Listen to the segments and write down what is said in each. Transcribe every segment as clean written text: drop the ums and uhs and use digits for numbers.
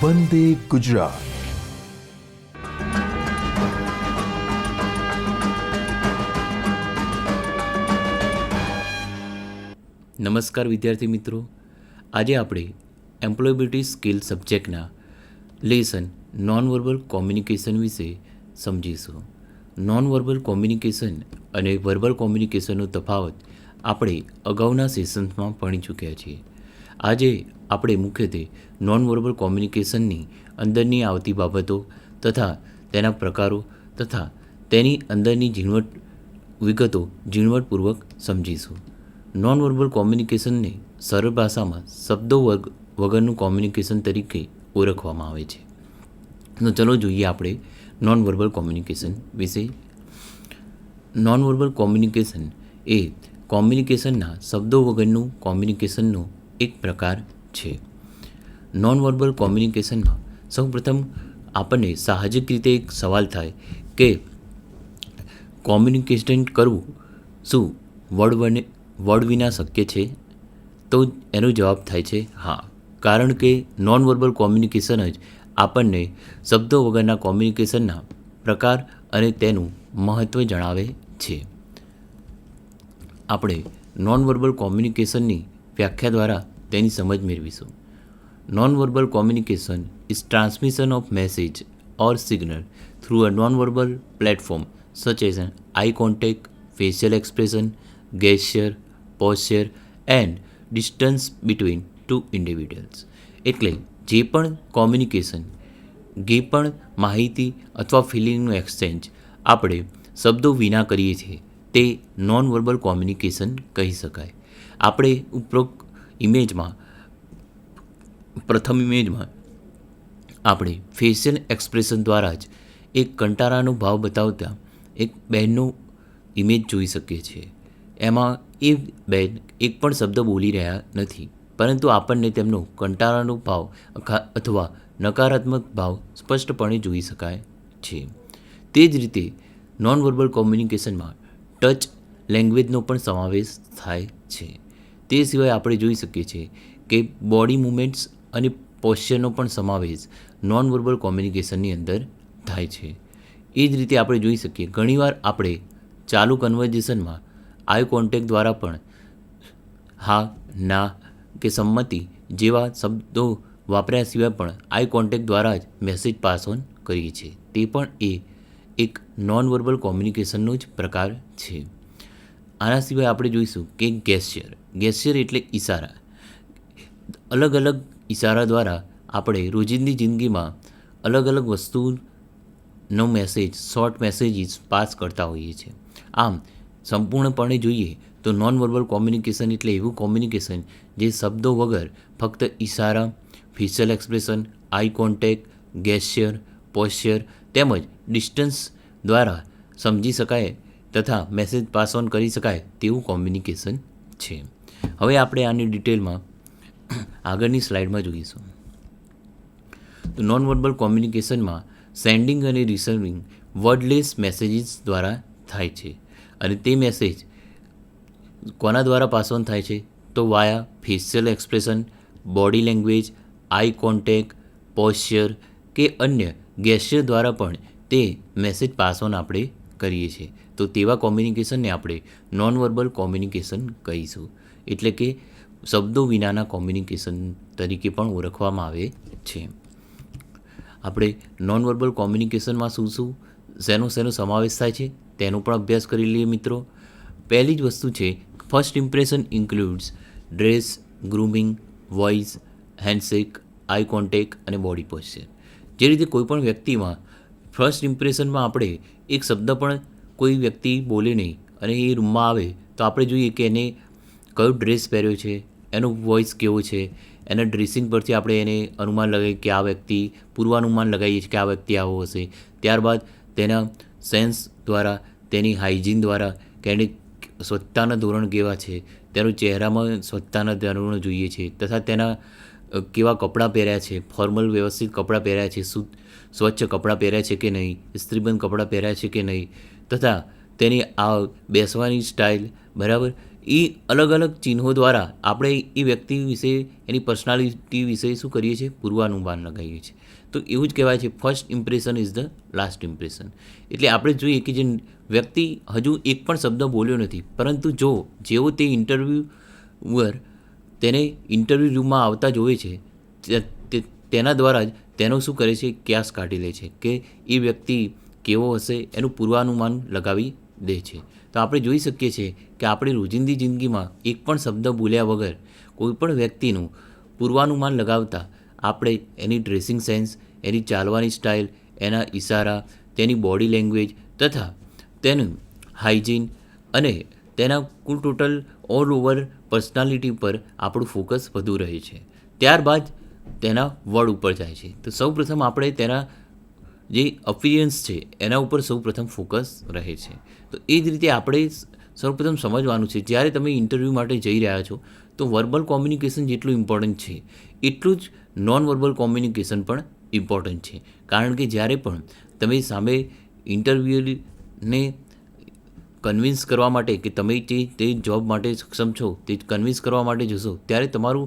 વંદે ગુજરાત. નમસ્કાર વિદ્યાર્થી મિત્રો, આજે આપણે એમ્પ્લોયબિલિટી સ્કિલ સબ્જેક્ટના લેસન નોન વર્બલ કોમ્યુનિકેશન વિશે સમજીશું. નોન વર્બલ કોમ્યુનિકેશન અને વર્બલ કોમ્યુનિકેશનનો તફાવત આપણે અગાઉના સેશન્સમાં ભણી ચૂક્યા છીએ. આજે આપણે મુખ્યત્વે નોન વર્બલ કોમ્યુનિકેશનની અંદરની આવતી બાબતો તથા તેના પ્રકારો તથા તેની અંદરની વિગતો ઝીણવટપૂર્વક સમજીશું. નોન વર્બલ કોમ્યુનિકેશનને સરળ ભાષામાં શબ્દો વગરનું કોમ્યુનિકેશન તરીકે ઓળખવામાં આવે છે. તો ચલો જોઈએ આપણે નોન વર્બલ કોમ્યુનિકેશન વિશે. નોન વર્બલ કોમ્યુનિકેશન એ કોમ્યુનિકેશનના શબ્દો વગરનું કોમ્યુનિકેશનનો એક પ્રકાર છે. નોન વર્બલ કોમ્યુનિકેશનમાં સૌપ્રથમ આપણને સાહજિક રીતે એક સવાલ થાય કે કોમ્યુનિકેશન કરવું શું વર્ડ વિના શક્ય છે? તો એનો જવાબ થાય છે હા, કારણ કે નોન વર્બલ કોમ્યુનિકેશન જ આપણને શબ્દો વગરના કોમ્યુનિકેશનના પ્રકાર અને તેનું મહત્ત્વ જણાવે છે. આપણે નોન વર્બલ કોમ્યુનિકેશનની વ્યાખ્યા દ્વારા તેની સમજ મેળવીશું. Non verbal communication is transmission of message or signal through a non verbal platform such as an eye contact, facial expression, gesture, posture and distance between two individuals. એટલે જે પણ કોમ્યુનિકેશન, જે પણ માહિતી અથવા ફિલિંગનું એક્સચેન્જ આપણે શબ્દો વિના કરીએ છીએ તે નોન વર્બલ કોમ્યુનિકેશન કહી શકાય. આપણે ઉપરોક્ત પ્રથમ ઇમેજમાં આપણે ફેશિયલ એક્સપ્રેશન દ્વારા જ એક કંટારાનો ભાવ બતાવતા એક બહેનનો ઇમેજ જોઈ શકીએ છીએ. એમાં એ બહેન એક પણ શબ્દ બોલી રહ્યા નથી, પરંતુ આપણને તેમનો કંટારાનો ભાવ અથવા નકારાત્મક ભાવ સ્પષ્ટપણે જોઈ શકાય છે. તે જ રીતે નોન વર્બલ કોમ્યુનિકેશનમાં ટચ લેંગ્વેજનો પણ સમાવેશ થાય છે. તે સિવાય આપણે જોઈ શકીએ છીએ કે બોડી મૂવમેન્ટ્સ અને પોસ્ચરનો પણ સમાવેશ નોન વર્બલ કોમ્યુનિકેશનની અંદર થાય છે. એ જ રીતે આપણે જોઈ શકીએ ઘણીવાર આપણે ચાલુ કન્વર્ઝેશનમાં આઈ કોન્ટેક્ટ દ્વારા પણ હા, ના કે સંમતિ જેવા શબ્દો વાપર્યા સિવાય પણ આઈ કોન્ટેક્ટ દ્વારા જ મેસેજ પાસ ઓન કરીએ છીએ. તે પણ એક નોન વર્બલ કોમ્યુનિકેશનનો જ પ્રકાર છે. આના સિવાય આપણે જોઈશું કે ગેસ્ચર એટલે ઇશારા. અલગ અલગ ઇશારા દ્વારા આપણે રોજિંદી જિંદગીમાં અલગ અલગ વસ્તુનો મેસેજ, શોર્ટ મેસેજીસ પાસ કરતા હોઈએ છીએ. આમ સંપૂર્ણપણે જોઈએ તો નોન વર્બલ કોમ્યુનિકેશન એટલે એવું કોમ્યુનિકેશન જે શબ્દો વગર ફક્ત ઇશારા, facial expression, eye contact, gesture, posture તેમજ ડિસ્ટન્સ દ્વારા સમજી શકાય તથા મેસેજ પાસ ઓન કરી શકાય તેવું કોમ્યુનિકેશન છે. હવે આપણે આની ડિટેલમાં આગળની સ્લાઇડમાં જોઈશું. તો નોન વર્બલ કોમ્યુનિકેશનમાં સેન્ડિંગ અને રિસીવિંગ વર્ડલેસ મેસેજીસ દ્વારા થાય છે. અને તે મેસેજ કોના દ્વારા પાસ ઓન થાય છે? તો via facial expression, body language, eye contact, posture કે અન્ય ગેસ્ચર દ્વારા પણ તે મેસેજ પાસ ઓન આપણે કરીએ છીએ. તો તેવા કોમ્યુનિકેશનને આપણે નોન વર્બલ કોમ્યુનિકેશન કહીશું. એટલે કે શબ્દો વિનાના કોમ્યુનિકેશન તરીકે પણ ઓળખવામાં આવે છે. આપણે નોન વર્બલ કોમ્યુનિકેશનમાં શેનો સમાવેશ થાય છે તેનો પણ અભ્યાસ કરી લઈએ મિત્રો. પહેલી જ વસ્તુ છે first impression includes dress, grooming, voice, handshake, eye contact અને બોડી પોસ્ચર. જે રીતે કોઈપણ વ્યક્તિમાં ફર્સ્ટ ઇમ્પ્રેશનમાં આપણે એક શબ્દ પણ કોઈ વ્યક્તિ બોલે નહીં અને એ રૂમમાં આવે તો આપણે જોઈએ કે એને કયો ડ્રેસ પહેર્યો છે, એનો વોઇસ કેવો છે, એના ડ્રેસિંગ પરથી આપણે એને અનુમાન લગાવીએ કે આ વ્યક્તિ, પૂર્વાનુમાન લગાવીએ છીએ કે આ વ્યક્તિ આવો હશે. ત્યારબાદ તેના સેન્સ દ્વારા, તેની હાઇજીન દ્વારા કે એને સ્વચ્છતાના ધોરણ કેવા છે, તેના ચહેરામાં સ્વચ્છતાના ધોરણો જોઈએ છે તથા તેના કેવા કપડાં પહેર્યા છે, ફોર્મલ વ્યવસ્થિત કપડાં પહેર્યા છે, સ્વચ્છ કપડાં પહેર્યા છે કે નહીં, ઇસ્ત્રીબંધ કપડાં પહેર્યા છે કે નહીં, તથા તેની આ બેસવાની સ્ટાઇલ બરાબર એ અલગ અલગ ચિહ્નો દ્વારા આપણે એ વ્યક્તિ વિશે, એની પર્સનાલિટી વિશે શું કરીએ છીએ? પૂર્વાનુમાન લગાવીએ છીએ. તો એવું જ કહેવાય છે, first impression is the last impression. એટલે આપણે જોઈએ કે જે વ્યક્તિ હજુ એક પણ શબ્દ બોલ્યો નથી, પરંતુ જેવો તે ઇન્ટરવ્યુઅર તેને ઇન્ટરવ્યૂ રૂમમાં આવતા જોવે છે, તેના દ્વારા જ તેનો શું કરે છે? ક્યાસ કાઢી લે છે કે એ વ્યક્તિ કેવો હશે, એનું પૂર્વાનુમાન લગાવી દે છે. તો આપણે જોઈ શકીએ છીએ કે આપણે રોજિંદી જિંદગીમાં એક પણ શબ્દ બોલ્યા વગર કોઈપણ વ્યક્તિનું પૂર્વાનુમાન લગાવતા આપણે એની ડ્રેસિંગ સેન્સ, એની ચાલવાની સ્ટાઇલ, એના ઇશારા, તેની બોડી લેંગ્વેજ તથા તેનું હાઇજીન અને તેના કુલ ટોટલ ઓલ ઓવર પર્સનાલિટી પર આપણું ફોકસ વધુ રહે છે. ત્યારબાદ તેના વર્ડ ઉપર જાય છે. તો સૌપ્રથમ આપણે તેના જે અપિયરન્સ છે એના ઉપર સૌપ્રથમ ફોકસ રહે છે. તો એ જ રીતે આપણે સૌપ્રથમ સમજવાનું છે, જ્યારે તમે ઇન્ટરવ્યૂ માટે જઈ રહ્યા છો તો વર્બલ કોમ્યુનિકેશન જેટલું ઇમ્પોર્ટન્ટ છે એટલું જ નોન વર્બલ કોમ્યુનિકેશન પણ ઇમ્પોર્ટન્ટ છે. કારણ કે જ્યારે પણ તમે સામે ઇન્ટરવ્યુઅરને કન્વિન્સ કરવા માટે કે તમે તે જોબ માટે સક્ષમ છો તે કન્વિન્સ કરવા માટે જશો, ત્યારે તમારું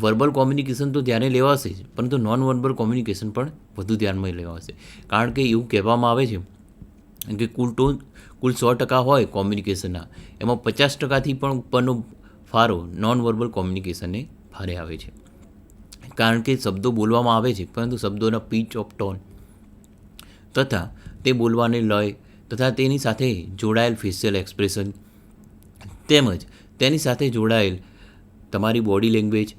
વર્બલ કોમ્યુનિકેશન તો ધ્યાને લેવાશે જ, પરંતુ નોન વર્બલ કોમ્યુનિકેશન પણ વધુ ધ્યાનમાં લેવાશે. કારણ કે એવું કહેવામાં આવે છે કે કુલ 100% હોય કોમ્યુનિકેશનના, એમાં 50%થી પણ ઉપરનો ફાળો નોન વર્બલ કોમ્યુનિકેશનને ભારે આવે છે. કારણ કે શબ્દો બોલવામાં આવે છે, પરંતુ શબ્દોના પીચ ઓફ ટોન તથા તે બોલવાને લય તથા તેની સાથે જોડાયેલ ફેશિયલ એક્સપ્રેશન તેમજ તેની સાથે જોડાયેલ તમારી બોડી લેંગ્વેજ,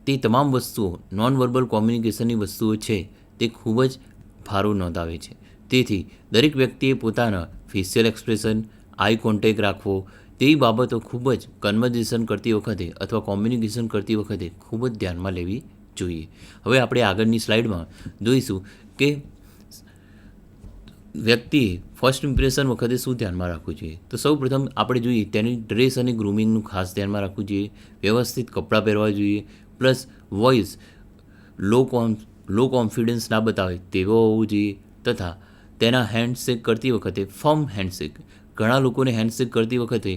તે તમામ વસ્તુઓ નોન વર્બલ કોમ્યુનિકેશનની વસ્તુઓ છે, તે ખૂબ જ ભારો નોંધાવે છે. તેથી દરેક વ્યક્તિએ પોતાના ફેશિયલ એક્સપ્રેશન, આઈ કોન્ટેક્ટ રાખવો, તેવી બાબતો ખૂબ જ કન્વર્ઝેશન કરતી વખતે અથવા કોમ્યુનિકેશન કરતી વખતે ખૂબ જ ધ્યાનમાં લેવી જોઈએ. હવે આપણે આગળની સ્લાઇડમાં જોઈશું કે વ્યક્તિએ ફર્સ્ટ ઇમ્પ્રેશન વખતે શું ધ્યાનમાં રાખવું જોઈએ. તો સૌપ્રથમ આપણે જોઈએ તેની ડ્રેસ અને ગ્રૂમિંગનું ખાસ ધ્યાનમાં રાખવું જોઈએ. વ્યવસ્થિત કપડાં પહેરવા જોઈએ, પ્લસ વોઇસ લો કોન્ફિડન્સ ના બતાવે તેવો હોવું જોઈએ તથા તેના હેન્ડશેક કરતી વખતે ફર્મ હેન્ડશેક. ઘણા લોકોને હેન્ડશેક કરતી વખતે,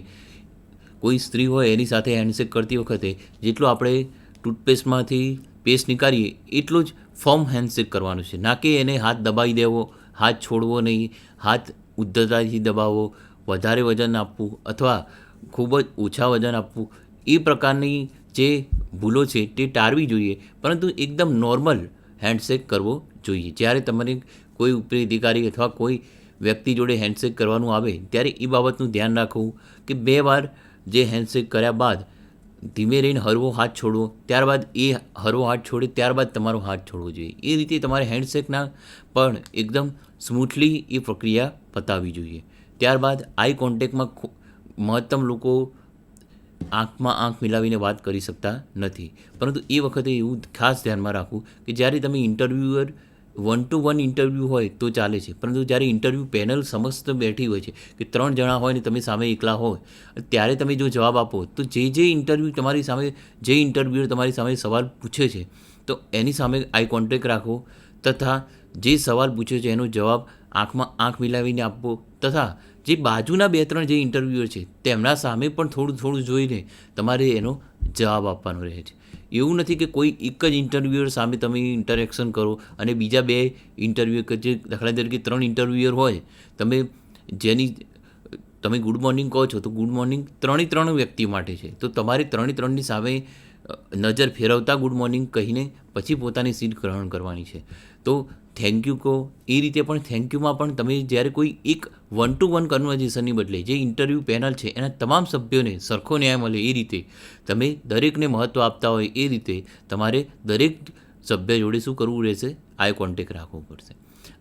કોઈ સ્ત્રી હોય એની સાથે હેન્ડશેક કરતી વખતે જેટલો આપણે ટૂથપેસ્ટમાંથી પેસ્ટ નીકાળીએ એટલો જ ફર્મ હેન્ડશેક કરવાનો છે, ના કે એને હાથ દબાવી દેવો, હાથ છોડવો નહીં, હાથ ઉદ્ધતાથી દબાવવો, વધારે વજન આપવું અથવા ખૂબ જ ઓછા વજન આપવું, એ પ્રકારની જે ભૂલો છે તે ટાળવી જોઈએ. પરંતુ એકદમ નોર્મલ હેન્ડશેક કરવો જોઈએ. જ્યારે તમારે કોઈ ઉપરી અધિકારી અથવા કોઈ વ્યક્તિ જોડે હેન્ડશેક કરવાનું આવે ત્યારે એ બાબતનું ધ્યાન રાખવું કે 2 વાર જે હેન્ડશેક કર્યા બાદ ધીમે રહીને હળવો હાથ છોડવો, ત્યારબાદ એ હળવો હાથ છોડે ત્યારબાદ તમારો હાથ છોડવો જોઈએ. એ રીતે તમારે હેન્ડશેકના પણ એકદમ સ્મૂથલી એ પ્રક્રિયા પતાવવી જોઈએ. ત્યારબાદ આઈ કોન્ટેક્ટમાં મહત્તમ લોકો આંખમાં આંખ મિલાવીને વાત કરી શકતા નથી, પરંતુ એ વખતે એવું ખાસ ધ્યાનમાં રાખવું કે જ્યારે તમે ઇન્ટરવ્યુઅર 1-to-1 ઇન્ટરવ્યૂ હોય તો ચાલે છે, પરંતુ જ્યારે ઇન્ટરવ્યૂ પેનલ સમસ્ત બેઠી હોય છે કે 3 જણા હોય ને તમે સામે એકલા હોય, ત્યારે તમે જો જવાબ આપો તો જે ઇન્ટરવ્યૂ તમારી સામે સવાલ પૂછે છે તો એની સામે આઈ કોન્ટેક્ટ રાખવો તથા જે સવાલ પૂછ્યો છે એનો જવાબ આંખમાં આંખ મિલાવીને આપવો તથા જે બાજુના 2-3 જે ઇન્ટરવ્યુઅર છે તેમના સામે પણ થોડું જોઈને તમારે એનો જવાબ આપવાનો રહે છે. એવું નથી કે કોઈ એક જ ઇન્ટરવ્યુઅર સામે તમે ઇન્ટરેક્શન કરો અને બીજા 2 ઇન્ટરવ્યુઅર, જે દાખલા તરીકે 3 ઇન્ટરવ્યુઅર હોય, તમે ગુડ મોર્નિંગ કહો છો તો ગુડ મોર્નિંગ 3 વ્યક્તિ માટે છે, તો તમારે 3ની સામે નજર ફેરવતા ગુડ મોર્નિંગ કહીને પછી પોતાની સીટ ગ્રહણ કરવાની છે. તો થેન્ક યુ કહો, એ રીતે પણ થેન્ક યુમાં પણ તમે જ્યારે કોઈ એક 1-to-1 કન્વર્ઝેશનની બદલે જે ઇન્ટરવ્યૂ પેનલ છે એના તમામ સભ્યોને સરખો ન્યાય મળે એ રીતે તમે દરેકને મહત્ત્વ આપતા હોય એ રીતે તમારે દરેક સભ્ય જોડે શું કરવું રહેશે? આઈ કોન્ટેક્ટ રાખવો પડશે.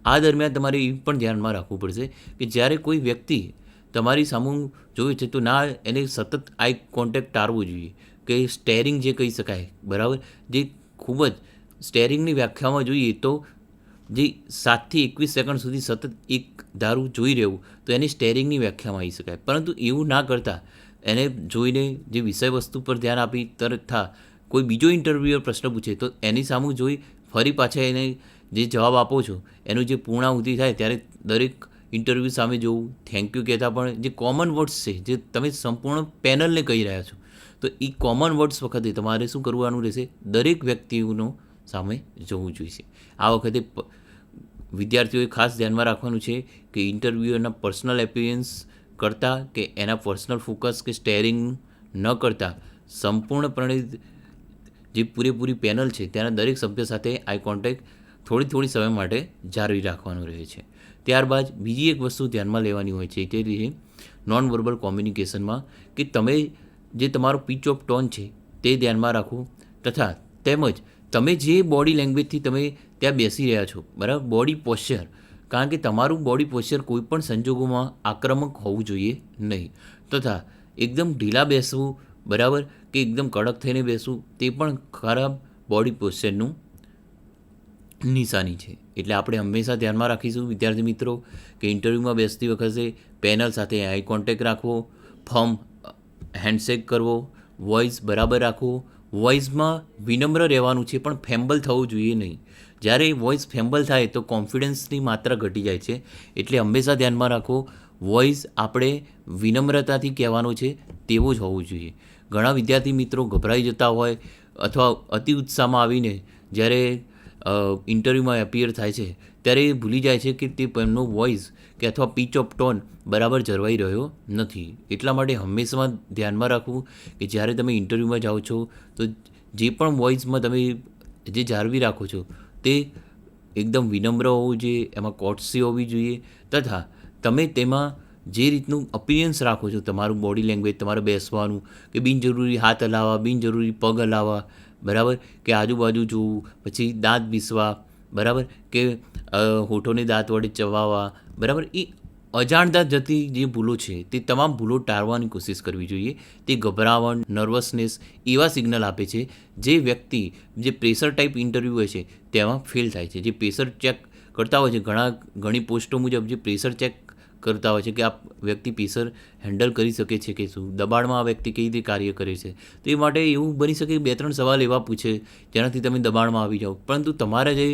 આ દરમિયાન તમારે એ પણ ધ્યાનમાં રાખવું પડશે કે જ્યારે કોઈ વ્યક્તિ તમારી સામું જોવે છે તો ના એને સતત આઈ કોન્ટેક્ટ ટાળવો જોઈએ કે સ્ટેરિંગ જે કહી શકાય, બરાબર, જે ખૂબ જ સ્ટેરિંગની વ્યાખ્યામાં જોઈએ તો જે 7 થી 21 સેકન્ડ સુધી સતત એક ધારું જોઈ રહેવું, તો એને સ્ટેરિંગની વ્યાખ્યામાં આવી શકાય. પરંતુ એવું ના કરતાં એને જોઈને જે વિષય વસ્તુ પર ધ્યાન આપી તથા કોઈ બીજો ઇન્ટરવ્યુઅર પ્રશ્ન પૂછે તો એની સામું જોઈ ફરી પાછા એને જે જવાબ આપો છો એનું જે પૂર્ણાહુતિ થાય ત્યારે દરેક ઇન્ટરવ્યૂ સામે જોવું, થેન્ક યુ કહેતા પણ જે કોમન વર્ડ્સ છે જે તમે સંપૂર્ણ પેનલને કહી રહ્યા છો, તો એ કોમન વર્ડ્સ વખતે તમારે શું કરવાનું રહેશે, દરેક વ્યક્તિઓનો સામે જોવું જોઈશે. આ વખતે વિદ્યાર્થીઓએ ખાસ ધ્યાનમાં રાખવાનું છે કે ઇન્ટરવ્યૂના પર્સનલ એપિયરન્સ કરતાં કે એના પર્સનલ ફોકસ કે સ્ટેરિંગ ન કરતાં સંપૂર્ણપણે જે પૂરેપૂરી પેનલ છે તેના દરેક સભ્ય સાથે આઈ કોન્ટેક્ટ થોડી સમય માટે જાળવી રાખવાનું રહે છે. ત્યારબાદ બીજી એક વસ્તુ ધ્યાનમાં લેવાની હોય છે, તે છે નોન વર્બલ કોમ્યુનિકેશનમાં કે તમે જે તમારો પિચ ઓફ ટોન છે તે ધ્યાનમાં રાખો, તથા તેમજ તમે જે બોડી લેંગ્વેજથી તમે ત્યાં બેસી રહ્યા છો, બરાબર, બોડી પોશ્ચર, કારણ કે તમારું બોડી પોશ્ચર કોઈ પણ સંજોગોમાં આક્રમક હોવું જોઈએ નહીં, તથા એકદમ ઢીલા બેસવું, બરાબર, કે એકદમ કડક થઈને બેસવું તે પણ ખરાબ બોડી પોશ્ચરનું નિશાની છે. એટલે આપણે હંમેશા ધ્યાનમાં રાખીશું વિદ્યાર્થી મિત્રો કે ઇન્ટરવ્યૂમાં બેસતી વખતે પેનલ સાથે આઈ કોન્ટેક્ટ રાખવો, ફર્મ હેન્ડશેક કરવો, વોઇસ બરાબર રાખવો, વોઇસમાં વિનમ્ર રહેવાનું છે પણ ફેમ્બલ થવું જોઈએ નહીં. જ્યારે વોઇસ ફેમ્બલ થાય તો કોન્ફિડન્સની માત્રા ઘટી જાય છે. એટલે હંમેશા ધ્યાનમાં રાખો વોઇસ આપણે વિનમ્રતાથી કહેવાનો છે તેવો જ હોવું જોઈએ. ઘણા વિદ્યાર્થી મિત્રો ગભરાઈ જતા હોય અથવા અતિ ઉત્સાહમાં આવીને જ્યારે ઇન્ટરવ્યૂમાં એપિયર થાય છે ત્યારે એ ભૂલી જાય છે કે તે એમનો વોઇસ કે અથવા પીચ ઓફ ટોન બરાબર જળવાઈ રહ્યો નથી. એટલા માટે હંમેશા ધ્યાનમાં રાખવું કે જ્યારે તમે ઇન્ટરવ્યૂમાં જાઓ છો તો જે પણ વોઇસમાં તમે જે જાળવી રાખો છો તે એકદમ વિનમ્ર હોવું જોઈએ, એમાં કોર્ટસી હોવી જોઈએ, તથા તમે તેમાં જે રીતનું અપિયરન્સ રાખો છો, તમારું બોડી લેંગ્વેજ, તમારે બેસવાનું કે બિનજરૂરી હાથ હલાવવા, બિનજરૂરી પગ હલાવવા, બરાબર, કે આજુબાજુ જોવું, પછી દાંત બીસવા, બરાબર, કે હોઠોને દાંત વડે ચવાવવા, બરાબર, એ અજાણતા જતી જે ભૂલો છે તે તમામ ભૂલો ટાળવાની કોશિશ કરવી જોઈએ. તે ગભરાવણ, નર્વસનેસ એવા સિગ્નલ આપે છે જે વ્યક્તિ જે પ્રેશર ટાઈપ ઇન્ટરવ્યૂ હોય છે તેમાં ફેલ થાય છે. જે પ્રેશર ચેક કરતા હોય છે, ઘણી પોસ્ટો મુજબ જે પ્રેશર ચેક કરતા હોય છે કે આ વ્યક્તિ પ્રેશર હેન્ડલ કરી શકે છે કે શું, દબાણમાં આ વ્યક્તિ કઈ રીતે કાર્ય કરે છે. તો એ માટે એવું બની શકે 2-3 સવાલ એવા પૂછે જેનાથી તમે દબાણમાં આવી જાઓ, પરંતુ તમારા જે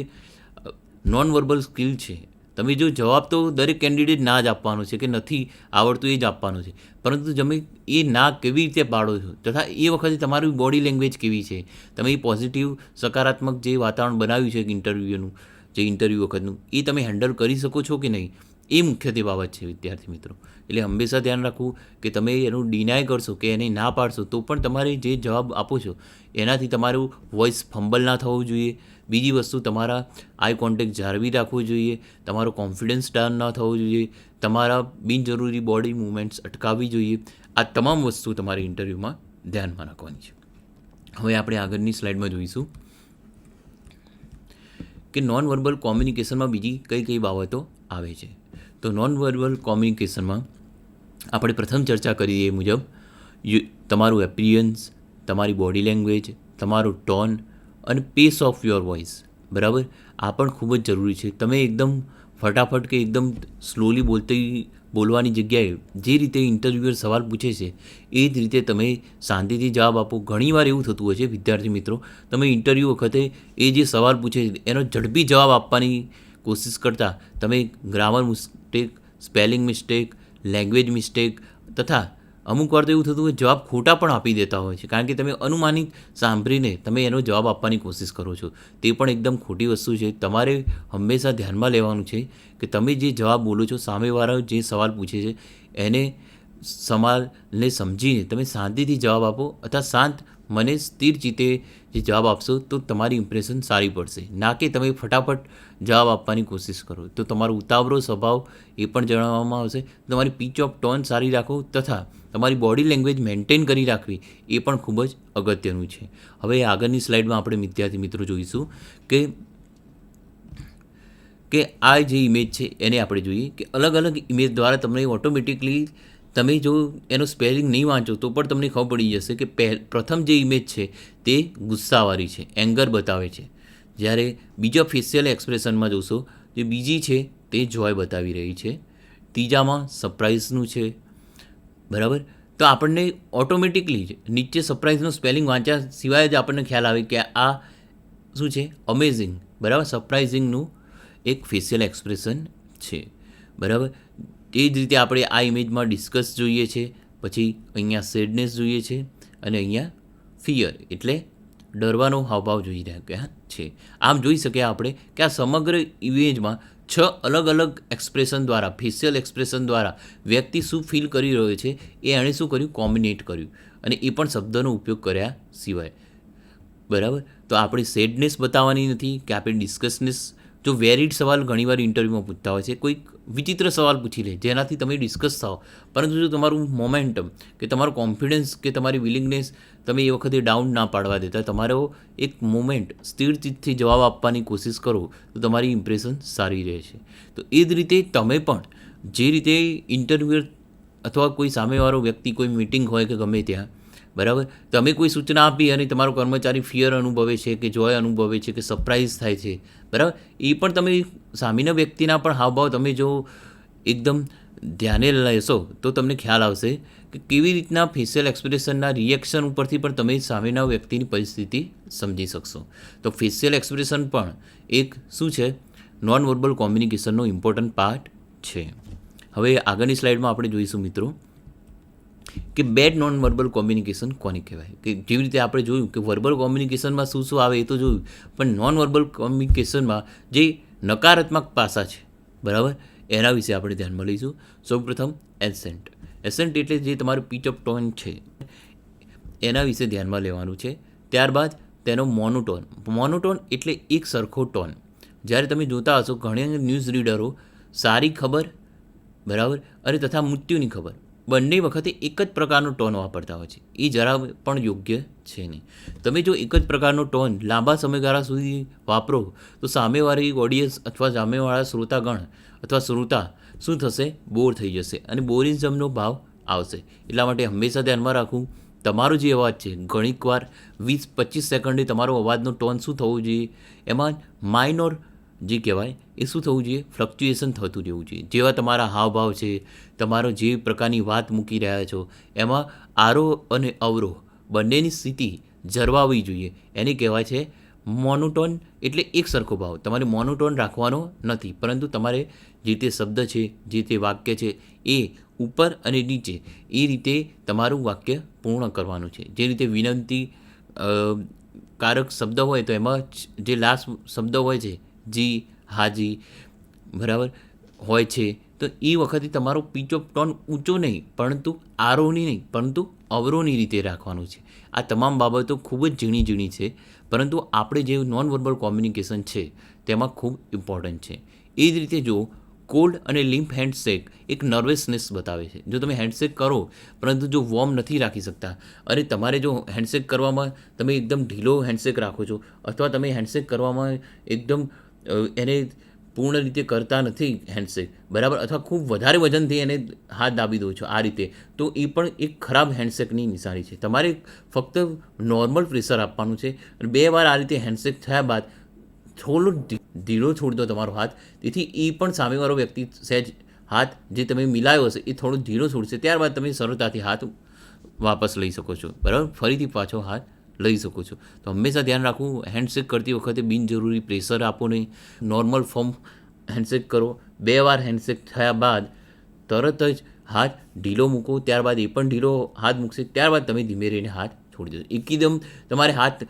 નોન વર્બલ સ્કિલ છે, તમે જો જવાબ તો દરેક કેન્ડિડેટ ના જ આપવાનો છે કે નથી આવડતું એ જ આપવાનો છે, પરંતુ તમે એ ના કેવી રીતે પાડો છો, તથા એ વખતે તમારી બોડી લેંગ્વેજ કેવી છે, તમે એ પોઝિટિવ સકારાત્મક જે વાતાવરણ બનાવ્યું છે ઇન્ટરવ્યૂનું, જે ઇન્ટરવ્યૂ વખતનું, એ તમે હેન્ડલ કરી શકો છો કે નહીં, એ મુખ્યત્વે બાબત છે વિદ્યાર્થી મિત્રો. એટલે હંમેશા ધ્યાન રાખવું કે તમે એનું ડિનાય કરશો કે એને ના પાડશો તો પણ તમારે જે જવાબ આપો છો એનાથી તમારું વોઇસ ફંબલ ના થવું જોઈએ. બીજી વસ્તુ, તમારા આઈ કોન્ટેક્ટ જાળવી રાખવું જોઈએ, તમારો કોન્ફિડન્સ ડાઉન ના થવો જોઈએ, તમારા બિનજરૂરી બોડી મૂવમેન્ટ્સ અટકાવવી જોઈએ. આ તમામ વસ્તુ તમારે ઇન્ટરવ્યૂમાં ધ્યાનમાં રાખવાની છે. હવે આપણે આગળની સ્લાઇડમાં જોઈશું કે નોન વર્બલ કોમ્યુનિકેશનમાં બીજી કઈ બાબતો આવે છે. તો નોન વર્બલ કોમ્યુનિકેશનમાં આપણે પ્રથમ ચર્ચા કરીએ એ મુજબ તમારું એપિયરન્સ, તમારી બોડી લેંગ્વેજ, તમારો ટોન અને પેસ ઓફ યોર વોઇસ, બરાબર, આ પણ ખૂબ જ જરૂરી છે. તમે એકદમ ફટાફટ કે એકદમ સ્લોલી બોલવાની જગ્યાએ જે રીતે ઇન્ટરવ્યુઅર સવાલ પૂછે છે એ જ રીતે તમે શાંતિથી જવાબ આપો. ઘણીવાર એવું થતું હોય છે વિદ્યાર્થી મિત્રો, તમે ઇન્ટરવ્યૂ વખતે એ જે સવાલ પૂછે એનો ઝડપી જવાબ આપવાની કોશિશ કરતાં તમે grammar mistake, spelling mistake, language mistake, તથા અમુક વાર તો એવું થતું હોય જવાબ ખોટા પણ આપી દેતા હોય છે, કારણ કે તમે અનુમાનિત સાંભળીને તમે એનો જવાબ આપવાની કોશિશ કરો છો. તે પણ એકદમ ખોટી વસ્તુ છે. તમારે હંમેશા ધ્યાનમાં લેવાનું છે કે તમે જે જવાબ બોલો છો, સામેવાળો જે સવાલ પૂછે છે એને સવાલને સમજીને તમે શાંતિથી જવાબ આપો, અથવા શાંત મને સ્થિર ચિત્તે જે જવાબ આપશો તો તમારી ઇમ્પ્રેશન સારી પડશે. ના કે તમે ફટાફટ જવાબ આપવાની કોશિશ કરો તો તમારો ઉતાવળો સ્વભાવ એ પણ જણાવવામાં આવશે. તમારી પીચ ઓફ ટોન સારી રાખો તથા તમારી બોડી લેંગ્વેજ મેન્ટેન કરી રાખવી એ પણ ખૂબ જ અગત્યનું છે. હવે આગળની સ્લાઇડમાં આપણે વિદ્યાર્થી મિત્રો જોઈશું કે આ જે ઇમેજ છે એને આપણે જોઈએ કે અલગ અલગ ઇમેજ દ્વારા તમને ઓટોમેટિકલી તમે જો એનો સ્પેલિંગ નહીં વાંચો તો પણ તમને ખબર પડી જશે કે પ્રથમ જે ઇમેજ છે તે ગુસ્સાવાળી છે, એંગર બતાવે છે. જ્યારે બીજા ફેશિયલ એક્સપ્રેશનમાં જોશો જે બીજી છે તે જોય બતાવી રહી છે, ત્રીજામાં સરપ્રાઇઝનું છે, બરાબર. તો આપણને ઓટોમેટિકલી જ નીચે સરપ્રાઇઝનું સ્પેલિંગ વાંચ્યા સિવાય જ આપણને ખ્યાલ આવે કે આ શું છે, અમેઝિંગ, બરાબર, સરપ્રાઇઝિંગનું એક ફેશિયલ એક્સપ્રેશન છે, બરાબર. એ જ રીતે આપણે આ ઇમેજમાં ડિસ્કસ જોઈએ છે, પછી અહીંયા સેડનેસ જોઈએ છે, અને અહીંયા ફિયર એટલે ડરવાનો હાવભાવ જોઈ રહ્યા છે. આમ જોઈ શકીએ આપણે કે આ સમગ્ર ઇમેજમાં 6 અલગ અલગ એક્સપ્રેશન દ્વારા, ફેશિયલ એક્સપ્રેશન દ્વારા વ્યક્તિ શું ફીલ કરી રહ્યો છે એ એણે શું કર્યું, કોમ્બિનેટ કર્યું, અને એ પણ શબ્દનો ઉપયોગ કર્યા સિવાય. બરાબર. તો આપણે સેડનેસ બતાવવાની નથી કે આપણે ડિસ્કસનેસ. જો વેરિડ સવાલ ઘણીવાર ઇન્ટરવ્યૂમાં પૂછતા હોય છે, કોઈક વિચિત્ર સવાલ પૂછી લે જેનાથી તમે ડિસ્કસ થાઓ, પરંતુ જો તમારું મોમેન્ટમ કે તમારો કોન્ફિડન્સ કે તમારી વિલિંગનેસ તમે એ વખતે ડાઉન ના પાડવા દેતા, તમારો એક મોમેન્ટ સ્થિર ચિત્તથી જવાબ આપવાની કોશિશ કરો તો તમારી ઇમ્પ્રેશન સારી રહે છે. તો એ જ રીતે તમે પણ જે રીતે ઇન્ટરવ્યૂ અથવા કોઈ સામેવાળો વ્યક્તિ કોઈ મીટિંગ હોય કે ગમે ત્યાં, બરાબર, તમે કોઈ સૂચના આપી અને તમારો કર્મચારી ફિયર અનુભવે છે કે જોય અનુભવે છે કે સરપ્રાઇઝ થાય છે, બરાબર, એ પણ તમે સામેના વ્યક્તિના પણ હાવભાવ તમે જો એકદમ ધ્યાને લેશો તો તમને ખ્યાલ આવશે કે કેવી રીતના ફેશિયલ એક્સપ્રેશનના રિએક્શન ઉપરથી પણ તમે સામેના વ્યક્તિની પરિસ્થિતિ સમજી શકશો. તો ફેશિયલ એક્સપ્રેશન પણ એક શું છે, નોન વર્બલ કોમ્યુનિકેશનનો ઇમ્પોર્ટન્ટ પાર્ટ છે. હવે આગળની સ્લાઇડમાં આપણે જોઈશું મિત્રો કે બેડ નોન વર્બલ કોમ્યુનિકેશન કોને કહેવાય. કે જેવી રીતે આપણે જોયું કે વર્બલ કોમ્યુનિકેશનમાં શું શું આવે એ તો જોયું, પણ નોન વર્બલ કોમ્યુનિકેશનમાં જે નકારાત્મક પાસા છે, બરાબર, એના વિશે આપણે ધ્યાનમાં લઈશું. સૌપ્રથમ એસેન્ટ. એસેન્ટ એટલે જે તમારું પીચ ઓફ ટોન છે એના વિશે ધ્યાનમાં લેવાનું છે. ત્યારબાદ તેનો મોનોટોન. મોનોટોન એટલે એક સરખો ટોન. જ્યારે તમે જોતા હશો ઘણા ન્યૂઝ રીડરો સારી ખબર, બરાબર, અને તથા મૃત્યુની ખબર બંને વખતે એક જ પ્રકારનો ટોન વાપરતા હોય છે. એ જરા પણ યોગ્ય છે નહીં. તમે જો એક જ પ્રકારનો ટોન લાંબા સમયગાળા સુધી વાપરો તો સામેવાળી ઓડિયન્સ અથવા સામેવાળા શ્રોતાગણ અથવા શ્રોતા શું થશે, બોર થઈ જશે અને બોરિઝમનો ભાવ આવશે. એટલા માટે હંમેશા ધ્યાનમાં રાખવું, તમારો જે અવાજ છે ઘણીકવાર 20-25 સેકન્ડે તમારો અવાજનો ટોન શું થવો જોઈએ, એમાં માઇનોર જે કહેવાય એ શું થવું જોઈએ, ફ્લક્ચ્યુએશન થતું રહેવું જોઈએ. જેવા તમારા હાવભાવ છે, તમારો જે પ્રકારની વાત મૂકી રહ્યા છો એમાં આરોહ અને અવરોહ બંનેની સ્થિતિ જળવાવી જોઈએ. એને કહેવાય છે મોનોટોન. એટલે એક સરખો ભાવ તમારે મોનોટોન રાખવાનો નથી, પરંતુ તમારે જે તે શબ્દ છે, જે તે વાક્ય છે એ ઉપર અને નીચે એ રીતે તમારું વાક્ય પૂર્ણ કરવાનું છે. જે રીતે વિનંતી કારક શબ્દ હોય તો એમાં જે લાસ્ટ શબ્દ હોય છે, જી, હાજી, બરાબર, હોય છે, તો એ વખતે તમારો પીચ ઓફ ટોન ઊંચો નહીં, પરંતુ આરોહની નહીં, પરંતુ અવરોહની રીતે રાખવાનું છે. આ તમામ બાબતો ખૂબ જ ઝીણી ઝીણી છે, પરંતુ આપણે જે નોન વર્બલ કોમ્યુનિકેશન છે તેમાં ખૂબ ઇમ્પોર્ટન્ટ છે. એ જ રીતે જો કોલ્ડ અને લિમ્પ હેન્ડશેક એક નર્વસનેસ બતાવે છે. જો તમે હેન્ડશેક કરો પરંતુ જો વોર્મ નથી રાખી શકતા, અને તમારે જો હેન્ડશેક કરવામાં તમે એકદમ ઢીલો હેન્ડશેક રાખો છો, અથવા તમે હેન્ડશેક કરવામાં એકદમ એને પૂર્ણ રીતે કરતા નથી હેન્ડશેક, બરાબર, અથવા ખૂબ વધારે વજનથી એને હાથ દાબી દો છો આ રીતે, તો એ પણ એક ખરાબ હેન્ડશેકની નિશાની છે. તમારે ફક્ત નોર્મલ પ્રેશર આપવાનું છે. અને 2 વાર આ રીતે હેન્ડશેક થયા બાદ થોડો ઢીલો છોડી દો તમારો હાથ, તેથી એ પણ સામેવાળો વ્યક્તિ સહેજ હાથ જે તમે મિલાયો હશે એ થોડો ઢીલો છોડશે. ત્યારબાદ તમે સરળતાથી હાથ વાપસ લઈ શકો છો, બરાબર, ફરીથી પાછો હાથ લઈ શકો છો. તો હંમેશા ધ્યાન રાખવું, હેન્ડશેક કરતી વખતે બિનજરૂરી પ્રેશર આપો નહીં. નોર્મલ ફોર્મ હેન્ડશેક કરો. 2 વાર હેન્ડશેક થયા બાદ તરત જ હાથ ઢીલો મૂકો. ત્યારબાદ એ પણ ઢીલો હાથ મૂકશે. ત્યારબાદ તમે ધીમે રહીને હાથ છોડી દો. એકદમ તમારે હાથ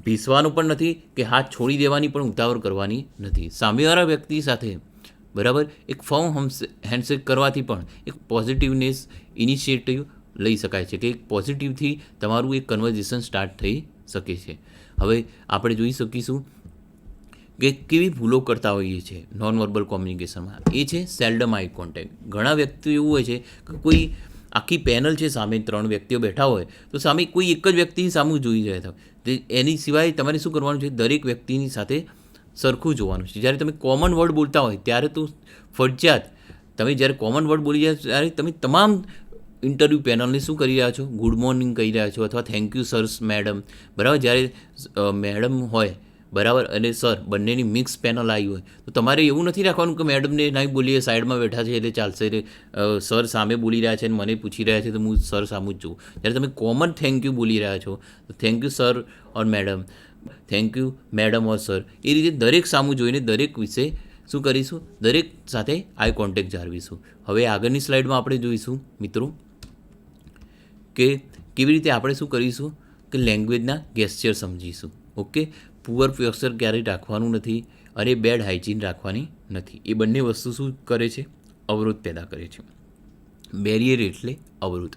ભીસવાનો પણ નથી કે હાથ છોડી દેવાની પણ ઉતાવળ કરવાની નથી. સામેવાળા વ્યક્તિ સાથે, બરાબર, એક ફર્મ હેન્ડશેક કરવાથી પણ એક પોઝિટિવનેસ ઇનિશિયેટિવ લઈ શકાય છે, કે એક પોઝિટિવથી તમારું એક કન્વર્ઝેશન સ્ટાર્ટ થઈ શકે છે. હવે આપણે જોઈ શકીશું કે કેવી ભૂલો કરતા હોઈએ છીએ નોન વર્બલ કોમ્યુનિકેશનમાં. એ છે સેલ્ડમ આઈ કોન્ટેક્ટ. ઘણા વ્યક્તિઓ એવું હોય છે કે કોઈ આખી પેનલ છે, સામે 3 વ્યક્તિઓ બેઠા હોય તો સામે કોઈ એક જ વ્યક્તિ સામું જોઈ રહ્યા હોય. એની સિવાય તમારે શું કરવાનું છે, દરેક વ્યક્તિની સાથે સરખું જોવાનું છે. જ્યારે તમે કોમન વર્ડ બોલતા હોય ત્યારે તો ફરજિયાત તમે જ્યારે કોમન વર્ડ બોલી રહ્યા ત્યારે તમે તમામ ઇન્ટરવ્યૂ પેનલને શું કરી રહ્યા છો, ગુડ મોર્નિંગ કહી રહ્યા છો, અથવા થેન્ક યુ સર, મેડમ, બરાબર. જ્યારે મેડમ હોય, બરાબર, અને સર બંનેની મિક્સ પેનલ આવી હોય તો તમારે એવું નથી રાખવાનું કે મેડમને નહીં બોલીએ, સાઈડમાં બેઠા છે એટલે ચાલશે, સર સામે બોલી રહ્યા છે અને મને પૂછી રહ્યા છે તો હું સર સામું જ જોઉં. જ્યારે તમે કોમન થેન્ક યુ બોલી રહ્યા છો તો thank you sir or madam, thank you madam or sir, એ રીતે દરેક સામું જોઈને દરેક વિશે શું કરીશું? દરેક સાથે આઈ કોન્ટેક્ટ જાળવીશું. હવે આગળની સ્લાઇડમાં આપણે જોઈશું મિત્રો કે કેવી રીતે આપણે શું કરીશું કે લેંગ્વેજના ગેસ્ચર સમજીશું. ઓકે, પુઅર પોસ્ચર ક્યારેય રાખવાનું નથી અને બેડ હાઇજીન રાખવાની નથી. એ બંને વસ્તુ શું કરે છે? અવરોધ પેદા કરે છે. બેરિયર એટલે અવરોધ,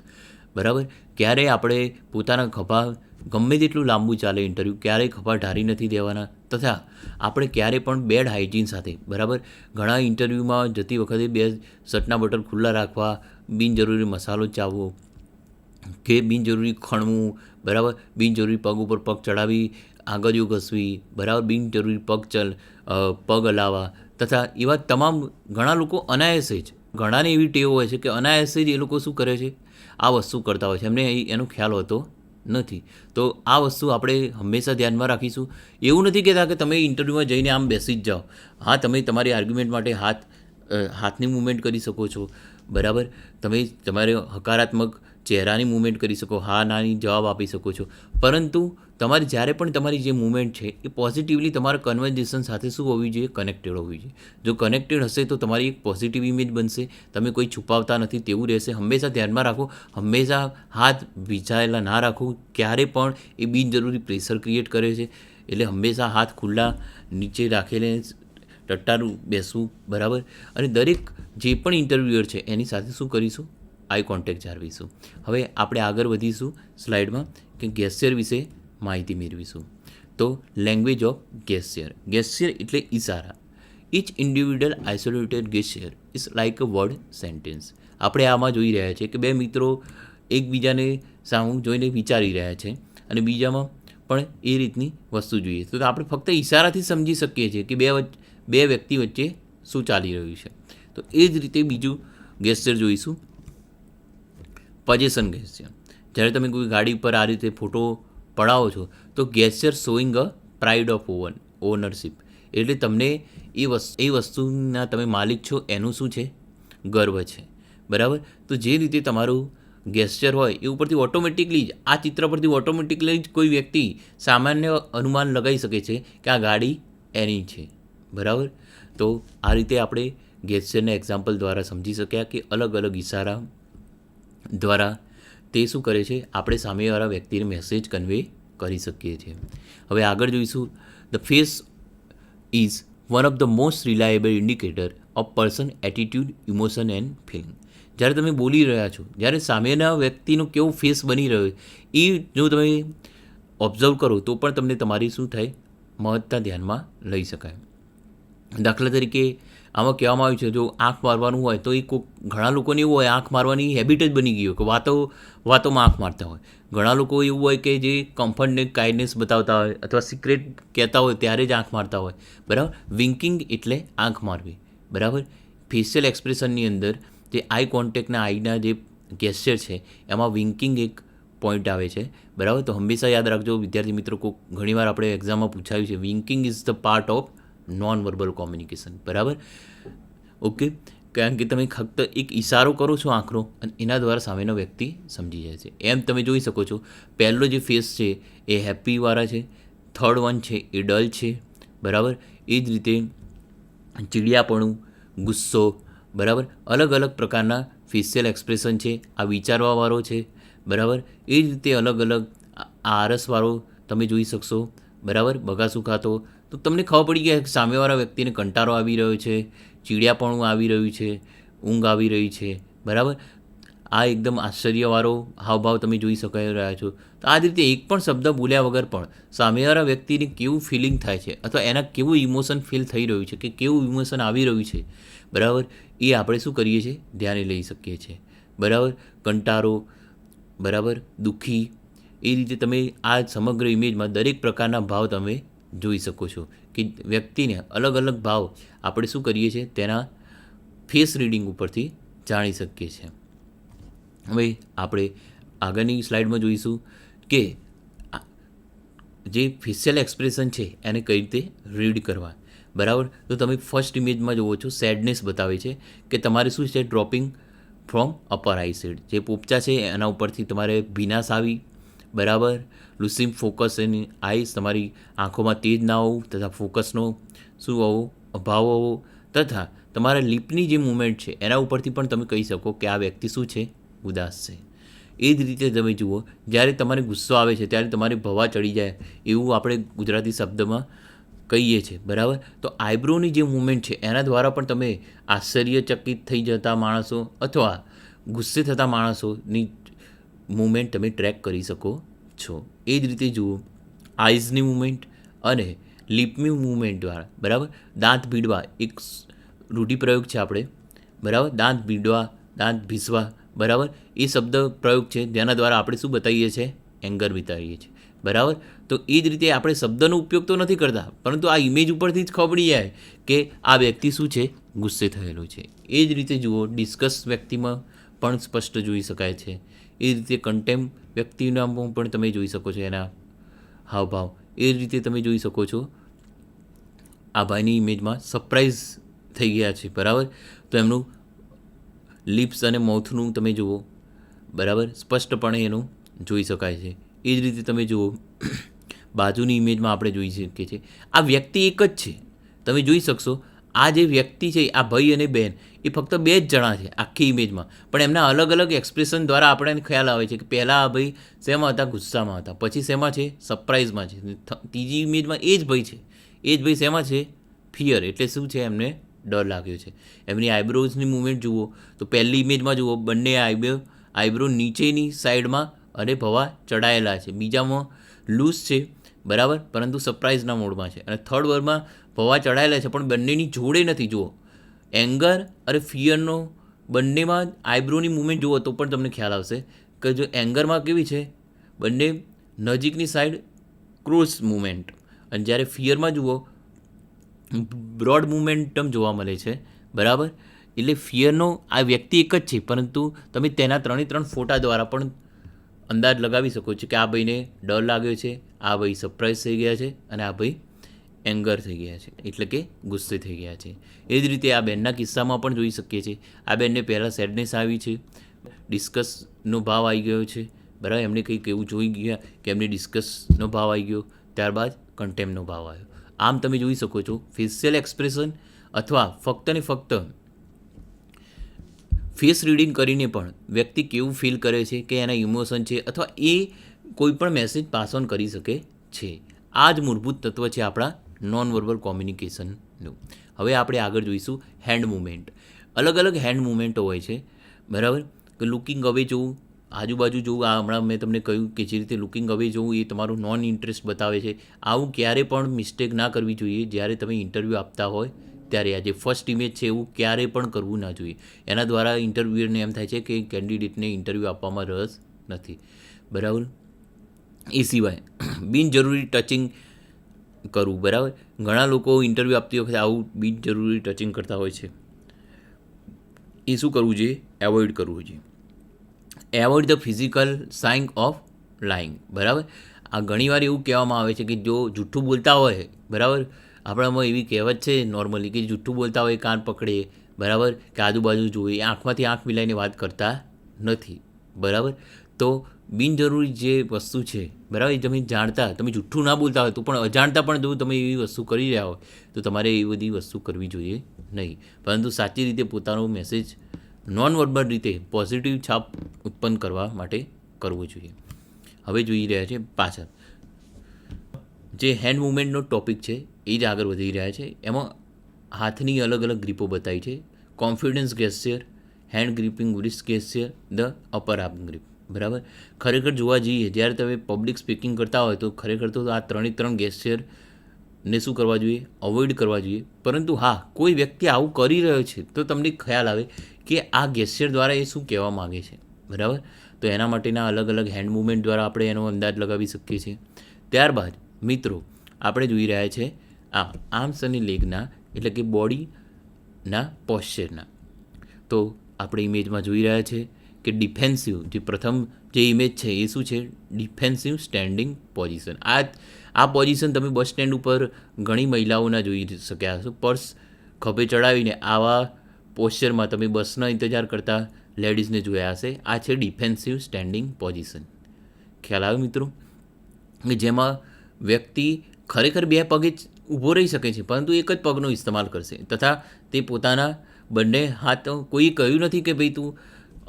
બરાબર. ક્યારેય આપણે પોતાના ખભા ગમે તેટલું લાંબુ ચાલે ઇન્ટરવ્યૂ, ક્યારેય ખભા ઢારી નથી દેવાના, તથા આપણે ક્યારેય પણ બેડ હાઇજીન સાથે, બરાબર. ઘણા ઇન્ટરવ્યૂમાં જતી વખતે બે શર્ટના બટન ખુલ્લા રાખવા, બિનજરૂરી મસાલો ચાવવો કે બિનજરૂરી ખણવું, બરાબર, બિનજરૂરી પગ ઉપર પગ ચડાવી આંગળીઓ ઘસવી, બરાબર, બિનજરૂરી પગ હલાવવા, તથા એવા તમામ ઘણા લોકો અનાયાસે જ, ઘણાને એવી ટેવ હોય છે કે અનાયાસે જ એ લોકો શું કરે છે? આ વસ્તુ કરતા હોય છે, એમને એનો ખ્યાલ હોતો નથી. તો આ વસ્તુ આપણે હંમેશા ધ્યાનમાં રાખીશું. એવું નથી કહેતા કે તમે ઇન્ટરવ્યૂમાં જઈને આમ બેસી જ જાઓ. હા, તમે તમારી આર્ગ્યુમેન્ટ માટે હાથની મૂવમેન્ટ કરી શકો છો, બરાબર. તમે તમારે હકારાત્મક ચહેરાની મૂવમેન્ટ કરી શકો, હા નાની જવાબ આપી શકો છો, પરંતુ તમારી જ્યારે પણ તમારી જે મૂવમેન્ટ છે એ પોઝિટિવલી તમારા કન્વર્ઝેશન સાથે શું હોવી જોઈએ? કનેક્ટેડ હોવી જોઈએ. જો કનેક્ટેડ હશે તો તમારી એક પોઝિટિવ ઇમેજ બનશે. તમે કોઈ છુપાવતા નથી તેવું રહેશે. હંમેશા ધ્યાનમાં રાખો, હંમેશા હાથ વિછાયેલા ના રાખો. ક્યારે પણ એ બિનજરૂરી પ્રેશર ક્રિએટ કરે છે. એટલે હંમેશા હાથ ખુલ્લા નીચે રાખીને ટટ્ટારું બેસવું, બરાબર. અને દરેક જે પણ ઇન્ટરવ્યુઅર છે એની સાથે શું કરીશું? આઈ કોન્ટેક્ટ જાળવીશું. હવે આપણે આગળ વધીશું સ્લાઇડમાં કે ગેસ્ચર વિશે માહિતી મેળવીશું. તો લેંગ્વેજ ઓફ ગેસ્ચર. ગેસ્ચર એટલે ઇશારા. Each individual isolated gesture is like a word sentence. આપણે આમાં જોઈ રહ્યા છીએ કે બે મિત્રો એકબીજાને સામું જોઈને વિચારી રહ્યા છે અને બીજામાં પણ એ રીતની વસ્તુ જોઈએ. તો આપણે ફક્ત ઇશારાથી સમજી શકીએ છીએ કે બે વ્યક્તિ વચ્ચે શું ચાલી રહ્યું છે. તો એ જ રીતે બીજું ગેસ્ચર જોઈશું, પજેશન ગેસ્ચર. જ્યારે તમે કોઈ ગાડી પર આ રીતે ફોટો પડાવો છો તો gesture showing a pride of ownership. એટલે તમને એ વસ્તુના તમે માલિક છો એનું શું છે? ગર્વ છે, બરાબર. તો જે રીતે તમારું ગેસ્ચર હોય એ ઉપરથી ઓટોમેટિકલી જ આ ચિત્ર પરથી ઓટોમેટિકલી જ કોઈ વ્યક્તિ સામાન્ય અનુમાન લગાવી શકે છે કે આ ગાડી એની છે, બરાબર. તો આ રીતે આપણે ગેસ્ચરના એક્ઝામ્પલ દ્વારા સમજી શક્યા કે અલગ અલગ ઇશારા દ્વારા તે શું કરે છે? આપણે સામેવાળા વ્યક્તિને મેસેજ કન્વે કરી શકીએ છીએ. હવે આગળ જોઈશું, the face is one of the most reliable indicator of person attitude, emotion and feeling. જ્યારે તમે બોલી રહ્યા છો, જ્યારે સામેના વ્યક્તિનો કેવો ફેસ બની રહ્યો એ જો તમે ઓબ્ઝર્વ કરો તો પણ તમને તમારી શું થાય? મહત્તા ધ્યાનમાં લઈ શકાય. દાખલા તરીકે આમાં કહેવામાં આવ્યું છે જો આંખ મારવાનું હોય તો ઘણા લોકોને એવું હોય આંખ મારવાની હેબિટ જ બની ગઈ હોય કે વાતોમાં આંખ મારતા હોય. ઘણા લોકો એવું હોય કે જે કમ્ફર્ટને કાઇન્ડનેસ બતાવતા હોય અથવા સિક્રેટ કહેતા હોય ત્યારે જ આંખ મારતા હોય, બરાબર. વિંકિંગ એટલે આંખ મારવી, બરાબર. ફેશિયલ એક્સપ્રેશનની અંદર જે આઈ કોન્ટેક્ટના આઈના જે ગેસ્ચર છે એમાં વિંકિંગ એક પોઈન્ટ આવે છે, બરાબર. તો હંમેશા યાદ રાખજો વિદ્યાર્થી મિત્રો, ઘણીવાર આપણે એક્ઝામમાં પૂછાયું છે winking is the part of non verbal communication, બરાબર. ઓકે, કારણ કે તમે ફક્ત એક ઇશારો કરો છો આંખનો અને એના દ્વારા સામેનો વ્યક્તિ સમજી જાય છે. એમ તમે જોઈ શકો છો પહેલો જે ફેસ છે એ હેપીવાળા છે, થર્ડ વન છે એ ડલ છે, બરાબર. એ જ રીતે ચીડિયાપણું, ગુસ્સો, બરાબર. અલગ અલગ પ્રકારના ફેશિયલ એક્સપ્રેશન છે. આ વિચારવાવાળો છે, બરાબર. એ જ રીતે અલગ અલગ આરસવાળો તમે જોઈ શકશો, બરાબર. બગાસું ખાતો. તો તમને ખબર પડી ગયા કે સામેવાળા વ્યક્તિને કંટાળો આવી રહ્યો છે, ચીડિયાપણું આવી રહ્યું છે, ઊંઘ આવી રહી છે, બરાબર. આ એકદમ આશ્ચર્યવાળો હાવભાવ તમે જોઈ શકાઈ રહ્યા છો. તો આ જ રીતે એક પણ શબ્દ બોલ્યા વગર પણ સામેવાળા વ્યક્તિને કેવું ફિલિંગ થાય છે અથવા એના કેવું ઇમોશન ફીલ થઈ રહ્યું છે કે કેવું ઇમોશન આવી રહ્યું છે, બરાબર, એ આપણે શું કરીએ છીએ? ધ્યાને લઈ શકીએ છીએ, બરાબર. કંટાળો, બરાબર, દુઃખી. એ રીતે તમે આ સમગ્ર ઇમેજમાં દરેક પ્રકારના ભાવ તમે જોઈ શકો છો કે વ્યક્તિને અલગ અલગ ભાવ આપણે શું કરીએ છીએ? તેના ફેસ રીડિંગ ઉપરથી જાણી શકીએ છીએ. હવે આપણે આગળની સ્લાઇડમાં જોઈશું કે જે ફેશિયલ એક્સપ્રેશન છે એને કઈ રીતે રીડ કરવા, બરાબર. તો તમે ફર્સ્ટ ઇમેજમાં જુઓ છો સેડનેસ બતાવે છે કે તમારે શું છે? Dropping from upper I said. જે પોપચા છે એના ઉપરથી તમારે ભીનાશ આવી, બરાબર. લૂસિંગ ફોકસ એની આઈસ, તમારી આંખોમાં તેજ ના હોવું તથા ફોકસનો શું હોવો? અભાવ હોવો તથા તમારા લિપની જે મૂવમેન્ટ છે એના ઉપરથી પણ તમે કહી શકો કે આ વ્યક્તિ શું છે, ઉદાસ છે. એ જ રીતે તમે જુઓ, જ્યારે તમારે ગુસ્સો આવે છે ત્યારે તમારે ભવા ચડી જાય એવું આપણે ગુજરાતી શબ્દમાં કહીએ છીએ, બરાબર. તો આઈબ્રોની જે મૂવમેન્ટ છે એના દ્વારા પણ તમે આશ્ચર્યચકિત થઈ જતા માણસો અથવા ગુસ્સે થતા માણસોની મૂવમેન્ટ તમે ટ્રેક કરી શકો છો. એ જ રીતે જુઓ, આઈઝની મૂવમેન્ટ અને લિપની મૂવમેન્ટ દ્વારા, બરાબર. દાંત ભીડવા એક રૂઢિપ્રયોગ છે આપણે, બરાબર. દાંત ભીડવા, દાંત ભીસવા, બરાબર. એ શબ્દ પ્રયોગ છે જેના દ્વારા આપણે શું બતાવીએ છીએ, એંગર બતાવીએ છીએ, બરાબર. તો એ જ રીતે આપણે શબ્દનો ઉપયોગ તો નથી કરતા, પરંતુ આ ઇમેજ ઉપરથી જ ખબર પડી જાય કે આ વ્યક્તિ શું છે, ગુસ્સે થયેલો છે. એ જ રીતે જુઓ, ડિસ્કસ વ્યક્તિમાં પણ સ્પષ્ટ જોઈ શકાય છે. એ રીતે કન્ટેમ વ્યક્તિનામાં પણ તમે જોઈ શકો છો એના હાવભાવ. એ જ રીતે તમે જોઈ શકો છો આ ભાઈની ઇમેજમાં સરપ્રાઈઝ થઈ ગયા છે, બરાબર. તો એમનું લિપ્સ અને માઉથનું તમે જુઓ, બરાબર, સ્પષ્ટપણે એનું જોઈ શકાય છે. એ જ રીતે તમે જુઓ, બાજુની ઇમેજમાં આપણે જોઈ શકીએ છીએ આ વ્યક્તિ એક જ છે. તમે જોઈ શકશો આ જે વ્યક્તિ છે, આ ભાઈ અને બહેન, એ ફક્ત બે જ જણા છે આખી ઇમેજમાં, પણ એમના અલગ અલગ એક્સપ્રેશન દ્વારા આપણને ખ્યાલ આવે છે કે પહેલાં આ ભાઈ શેમાં હતા, ગુસ્સામાં હતા, પછી શેમાં છે, સરપ્રાઇઝમાં છે, ત્રીજી ઇમેજમાં એ જ ભાઈ છે, એ જ ભાઈ શેમાં છે, ફિયર, એટલે શું છે, એમને ડર લાગ્યો છે. એમની આઈબ્રોઝની મૂવમેન્ટ જુઓ તો પહેલી ઇમેજમાં જુઓ, બંને આઈબ્રો નીચેની સાઈડમાં અને ભવા ચડાયેલા છે, બીજામાં લૂઝ છે, બરાબર, પરંતુ સરપ્રાઇઝના મોડમાં છે, અને થર્ડ વર્ડમાં ભવા ચડાયેલા છે પણ બંનેની જોડે નથી. જુઓ, એંગર અને ફિયરનો બંનેમાં આઈબ્રોની મૂવમેન્ટ જુઓ તો પણ તમને ખ્યાલ આવશે કે જો એંગરમાં કેવી છે, બંને નજીકની સાઈડ ક્રોસ મૂવમેન્ટ, અને જ્યારે ફિયરમાં જુઓ બ્રોડ મૂવમેન્ટમ જોવા મળે છે, બરાબર. એટલે ફિયરનો આ વ્યક્તિ એક જ છે, પરંતુ તમે તેના 3 ફોટા દ્વારા પણ અંદાજ લગાવી શકો છો કે આ ભાઈને ડર લાગ્યો છે, આ ભાઈ સરપ્રાઈઝ થઈ ગયા છે, અને આ ભાઈ એંગર થઈ ગયા છે, એટલે કે ગુસ્સે થઈ ગયા છે. એ જ રીતે આ બેનના કિસ્સામાં પણ જોઈ શકીએ છીએ. આ બેનને પહેલાં સેડનેસ આવી છે, ડિસ્કસનો ભાવ આવી ગયો છે, બરાબર. એમને કંઈક એવું જોઈ ગયા કે એમને ડિસ્કસનો ભાવ આવી ગયો, ત્યારબાદ કન્ટેમ્પનો ભાવ આવ્યો. આમ તમે જોઈ શકો છો ફેશિયલ એક્સપ્રેશન અથવા ફક્ત ને ફક્ત ફેસ રીડિંગ કરીને પણ વ્યક્તિ કેવું ફીલ કરે છે, કે એના ઇમોશન છે, અથવા એ કોઈ પણ મેસેજ પાસ ઓન કરી શકે છે. આ જ મૂળભૂત તત્વ છે આપણા નોન વર્બલ કોમ્યુનિકેશનનું. હવે આપણે આગળ જોઈશું હેન્ડ મૂવમેન્ટ. અલગ અલગ હેન્ડ મૂવમેન્ટો હોય છે, બરાબર. કે લુકિંગ અવે જોવું, આજુબાજુ જોવું, આ હમણાં મેં તમને કહ્યું કે જે રીતે લુકિંગ અવે જોવું એ તમારું નોન ઇન્ટરેસ્ટ બતાવે છે. આવું ક્યારે પણ મિસ્ટેક ના કરવી જોઈએ જ્યારે તમે ઇન્ટરવ્યૂ આપતા હોય ત્યારે. આ જે ફર્સ્ટ ઇમેજ છે એવું ક્યારેય પણ કરવું ના જોઈએ. એના દ્વારા ઇન્ટરવ્યુઅરને એમ થાય છે કે કેન્ડિડેટને ઇન્ટરવ્યૂ આપવામાં રસ નથી, બરાબર. એ સિવાય બિનજરૂરી ટચિંગ કરવું, બરાબર. ઘણા લોકો ઇન્ટરવ્યૂ આપતી વખતે આવું બિનજરૂરી ટચિંગ કરતા હોય છે. એ શું કરવું જોઈએ, એવોઇડ કરવું જોઈએ. Avoid the physical sign of lying, બરાબર. આ ઘણીવાર એવું કહેવામાં આવે છે કે જો જૂઠું બોલતા હોય, બરાબર, આપણામાં એવી કહેવત છે નોર્મલી કે જૂઠું બોલતા હોય કાન પકડે, બરાબર, કે આજુબાજુ જોઈએ, આંખમાંથી આંખ મિલાઈને વાત કરતા નથી, બરાબર. તો બિનજરૂરી જે વસ્તુ છે, બરાબર, એ તમે જાણતા, તમે જૂઠું ના બોલતા હોય તો પણ અજાણતા પણ જો તમે એવી વસ્તુ કરી રહ્યા હોય તો તમારે એ બધી વસ્તુ કરવી જોઈએ નહીં, પરંતુ સાચી રીતે પોતાનો મેસેજ નોન વર્બલ રીતે પોઝિટિવ છાપ ઉત્પન્ન કરવા માટે કરવું જોઈએ. હવે જોઈ રહ્યા છે પાછળ જે હેન્ડ મૂવમેન્ટનો ટોપિક છે એ જ આગળ વધી રહ્યા છે. એમાં હાથની અલગ અલગ ગ્રીપો બતાવી છે. Confidence gesture, hand gripping wrist gesture, the upper arm grip, બરાબર. ખરેખર જોવા જઈએ જ્યારે તમે પબ્લિક સ્પીકિંગ કરતા હોય તો ખરેખર તો આ 3 ગેસ્ચરને શું કરવા જોઈએ, અવોઇડ કરવા જોઈએ. પરંતુ હા, કોઈ વ્યક્તિ આવું કરી રહ્યો છે તો તમને ખ્યાલ આવે કે આ ગેસ્ચર દ્વારા એ શું કહેવા માગે છે, બરાબર. તો એના માટેના અલગ અલગ હેન્ડ મૂવમેન્ટ દ્વારા આપણે એનો અંદાજ લગાવી શકીએ છીએ. ત્યારબાદ મિત્રો આપણે જોઈ રહ્યા છે આ આર્મ્સ અને લેગના, એટલે કે બોડીના પોશ્ચરના. તો આપણે ઇમેજમાં જોઈ રહ્યા છે કે ડિફેન્સિવ જે પ્રથમ જે ઇમેજ છે એ શું છે, ડિફેન્સિવ સ્ટેન્ડિંગ પોઝિશન. આ પોઝિશન તમે બસ સ્ટેન્ડ ઉપર ઘણી મહિલાઓના જોઈ શક્યા હશો. પર્સ ખભે ચડાવીને આવા પોશ્ચરમાં તમે બસનો ઇંતજાર કરતા લેડીઝને જોયા હશે. આ છે ડિફેન્સિવ સ્ટેન્ડિંગ પોઝિશન. ખ્યાલ આવે મિત્રો, કે જેમાં વ્યક્તિ ખરેખર બે પગે જ ઊભો રહી શકે છે, પરંતુ એક જ પગનો ઇસ્તેમાલ કરશે તથા તે પોતાના બંને હાથ, કોઈ કહ્યું નથી કે ભાઈ તું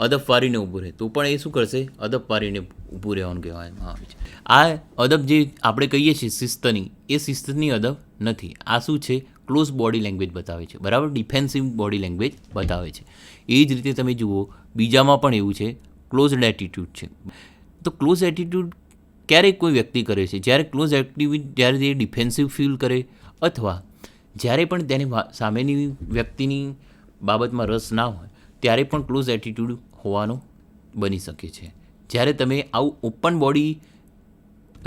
અદબ વારીને ઊભું રહે, તો પણ એ શું કરશે, અદબ વારીને ઊભું રહેવાનું કહેવામાં આવે છે. આ અદબ જે આપણે કહીએ છીએ શિસ્તની, એ શિસ્તની અદબ નથી. આ શું છે, ક્લોઝ બોડી લેંગ્વેજ બતાવે છે, બરાબર, ડિફેન્સિવ બોડી લેંગ્વેજ બતાવે છે. એ જ રીતે તમે જુઓ બીજામાં પણ એવું છે, ક્લોઝડ એટીટ્યૂડ છે. તો ક્લોઝ એટીટ્યૂડ ક્યારેક કોઈ વ્યક્તિ કરે છે, જ્યારે ક્લોઝ એટીટ્યૂડ જ્યારે તે ડિફેન્સિવ ફીલ કરે અથવા જ્યારે પણ તેને સામેની વ્યક્તિની બાબતમાં રસ ના હોય ત્યારે પણ ક્લોઝ એટીટ્યૂડ હોવાનો બની શકે છે. જ્યારે તમે આવું ઓપન બોડી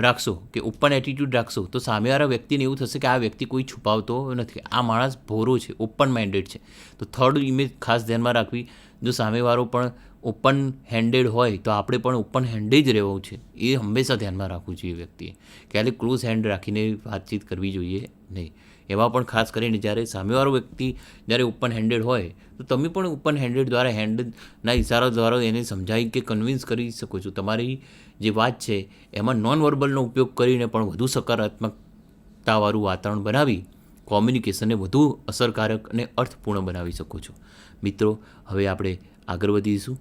રાખશો કે ઓપન એટીટ્યૂડ રાખશો તો સામેવાળા વ્યક્તિને એવું થશે કે આ વ્યક્તિ કોઈ છુપાવતો નથી, આ માણસ ભોરો છે, ઓપન માઇન્ડેડ છે. તો થર્ડ ઇમેજ ખાસ ધ્યાનમાં રાખવી, જો સામેવાળો પણ ઓપન હેન્ડેડ હોય તો આપણે પણ ઓપન હેન્ડેડ જ રહેવું છે, એ હંમેશા ધ્યાનમાં રાખવું જોઈએ વ્યક્તિએ. ક્યારેક ક્લોઝ હેન્ડ રાખીને વાતચીત કરવી જોઈએ નહીં. એમાં પણ ખાસ કરીને જ્યારે સામેવાળો વ્યક્તિ જ્યારે ઓપન હેન્ડેડ હોય તો તમે પણ ઓપન હેન્ડેડ દ્વારા હેન્ડના ઇશારા દ્વારા એને સમજાવી કે કન્વિન્સ કરી શકો છો. તમારી જે વાત છે એમાં નોન વર્બલનો ઉપયોગ કરીને પણ વધુ સકારાત્મકતાવાળું વાતાવરણ બનાવી કોમ્યુનિકેશનને વધુ અસરકારક અને અર્થપૂર્ણ બનાવી શકો છો. મિત્રો, હવે આપણે આગળ વધીશું.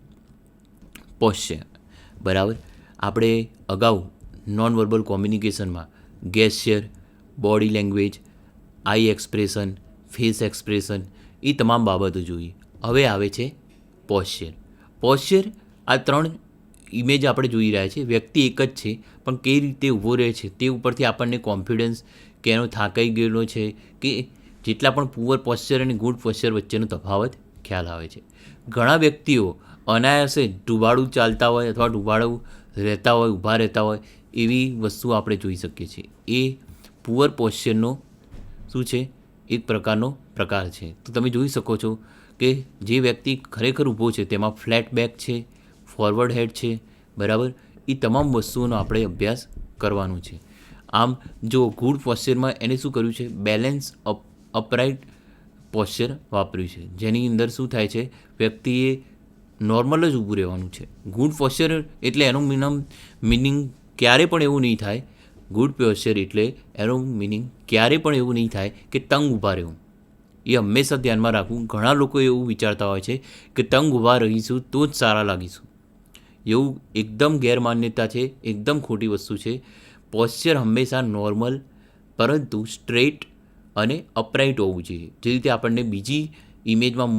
પોશ્ચર, બરાબર. આપણે અગાઉ નોન વર્બલ કોમ્યુનિકેશનમાં ગેસ્ચર, બોડી લેંગ્વેજ, આઈ એક્સપ્રેશન, ફેસ એક્સપ્રેશન, એ તમામ બાબતો જોઈ. હવે આવે છે પોશ્ચર. પોશ્ચર, આ 3 ઇમેજ આપણે જોઈ રહ્યા છીએ. વ્યક્તિ એક જ છે પણ કઈ રીતે ઊભો રહે છે તે ઉપરથી આપણને કોન્ફિડન્સ કે એનો થાકાઈ ગયેલો છે કે જેટલા પણ પુઅર પોશ્ચર અને ગુડ પોશ્ચર વચ્ચેનો તફાવત ખ્યાલ આવે છે. ઘણા વ્યક્તિઓ અનાયાસે ઢૂબાળું ચાલતા હોય અથવા ઢૂબાળું રહેતા હોય, ઊભા રહેતા હોય, એવી વસ્તુ આપણે જોઈ શકીએ છીએ. એ પુઅર પોશ્ચરનો શું છે, એક પ્રકારનો પ્રકાર છે. તો તમે જોઈ શકો છો કે જે વ્યક્તિ ખરેખર ઊભો છે તેમાં ફ્લેટ બેક છે, ફોરવર્ડ હેડ છે, બરાબર. એ તમામ વસ્તુઓનો આપણે અભ્યાસ કરવાનો છે. આમ જો ગુડ પોશ્ચરમાં એને શું કર્યું છે, બેલેન્સ અપરાઇટ પોશ્ચર વાપર્યું છે, જેની અંદર શું થાય છે, વ્યક્તિએ નોર્મલ જ ઊભું રહેવાનું છે. ગુડ પોશ્ચર એટલે એનું મિનિંગ ક્યારે પણ એવું નહીં થાય, ગુડ પોશ્ચર એટલે એનું મિનિંગ ક્યારે પણ એવું નહીં થાય કે તંગ ઊભા રહેવું. એ હંમેશા ધ્યાનમાં રાખવું. ઘણા લોકો એવું વિચારતા હોય છે કે તંગ ઊભા રહીશું તો જ સારા લાગીશું. એવું એકદમ ગેરમાન્યતા છે, એકદમ ખોટી વસ્તુ છે. પોશ્ચર હંમેશા નોર્મલ પરંતુ સ્ટ્રેટ અને અપરાઇટ હોવું જોઈએ. જે રીતે આપણને બીજી ઇમેજમાં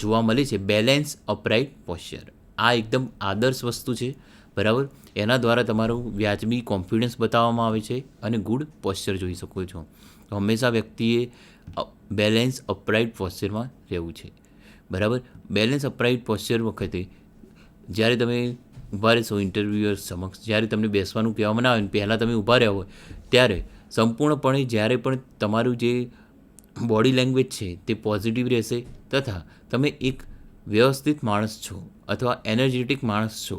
જોવા મળે છે, બેલેન્સ અપરાઇટ પોશ્ચર. આ એકદમ આદર્શ વસ્તુ છે, બરાબર. એના દ્વારા તમારું વ્યાજબી કોન્ફિડન્સ બતાવવામાં આવે છે અને ગુડ પોશ્ચર જોઈ શકો છો. તો હંમેશા વ્યક્તિએ બેલેન્સ અપરાઇટ પોશ્ચરમાં રહેવું છે, બરાબર. બેલેન્સ અપરાઇટ પોશ્ચર વખતે જ્યારે તમે ઊભા રહેશો ઇન્ટરવ્યુઅર સમક્ષ, જ્યારે તમને બેસવાનું કહેવામાં ના આવે પહેલાં તમે ઊભા રહ્યા હોય ત્યારે સંપૂર્ણપણે જ્યારે પણ તમારું જે બોડી લેંગ્વેજ છે તે પોઝિટિવ રહેશે તથા તમે એક વ્યવસ્થિત માણસ છો અથવા એનર્જેટિક માણસ છો,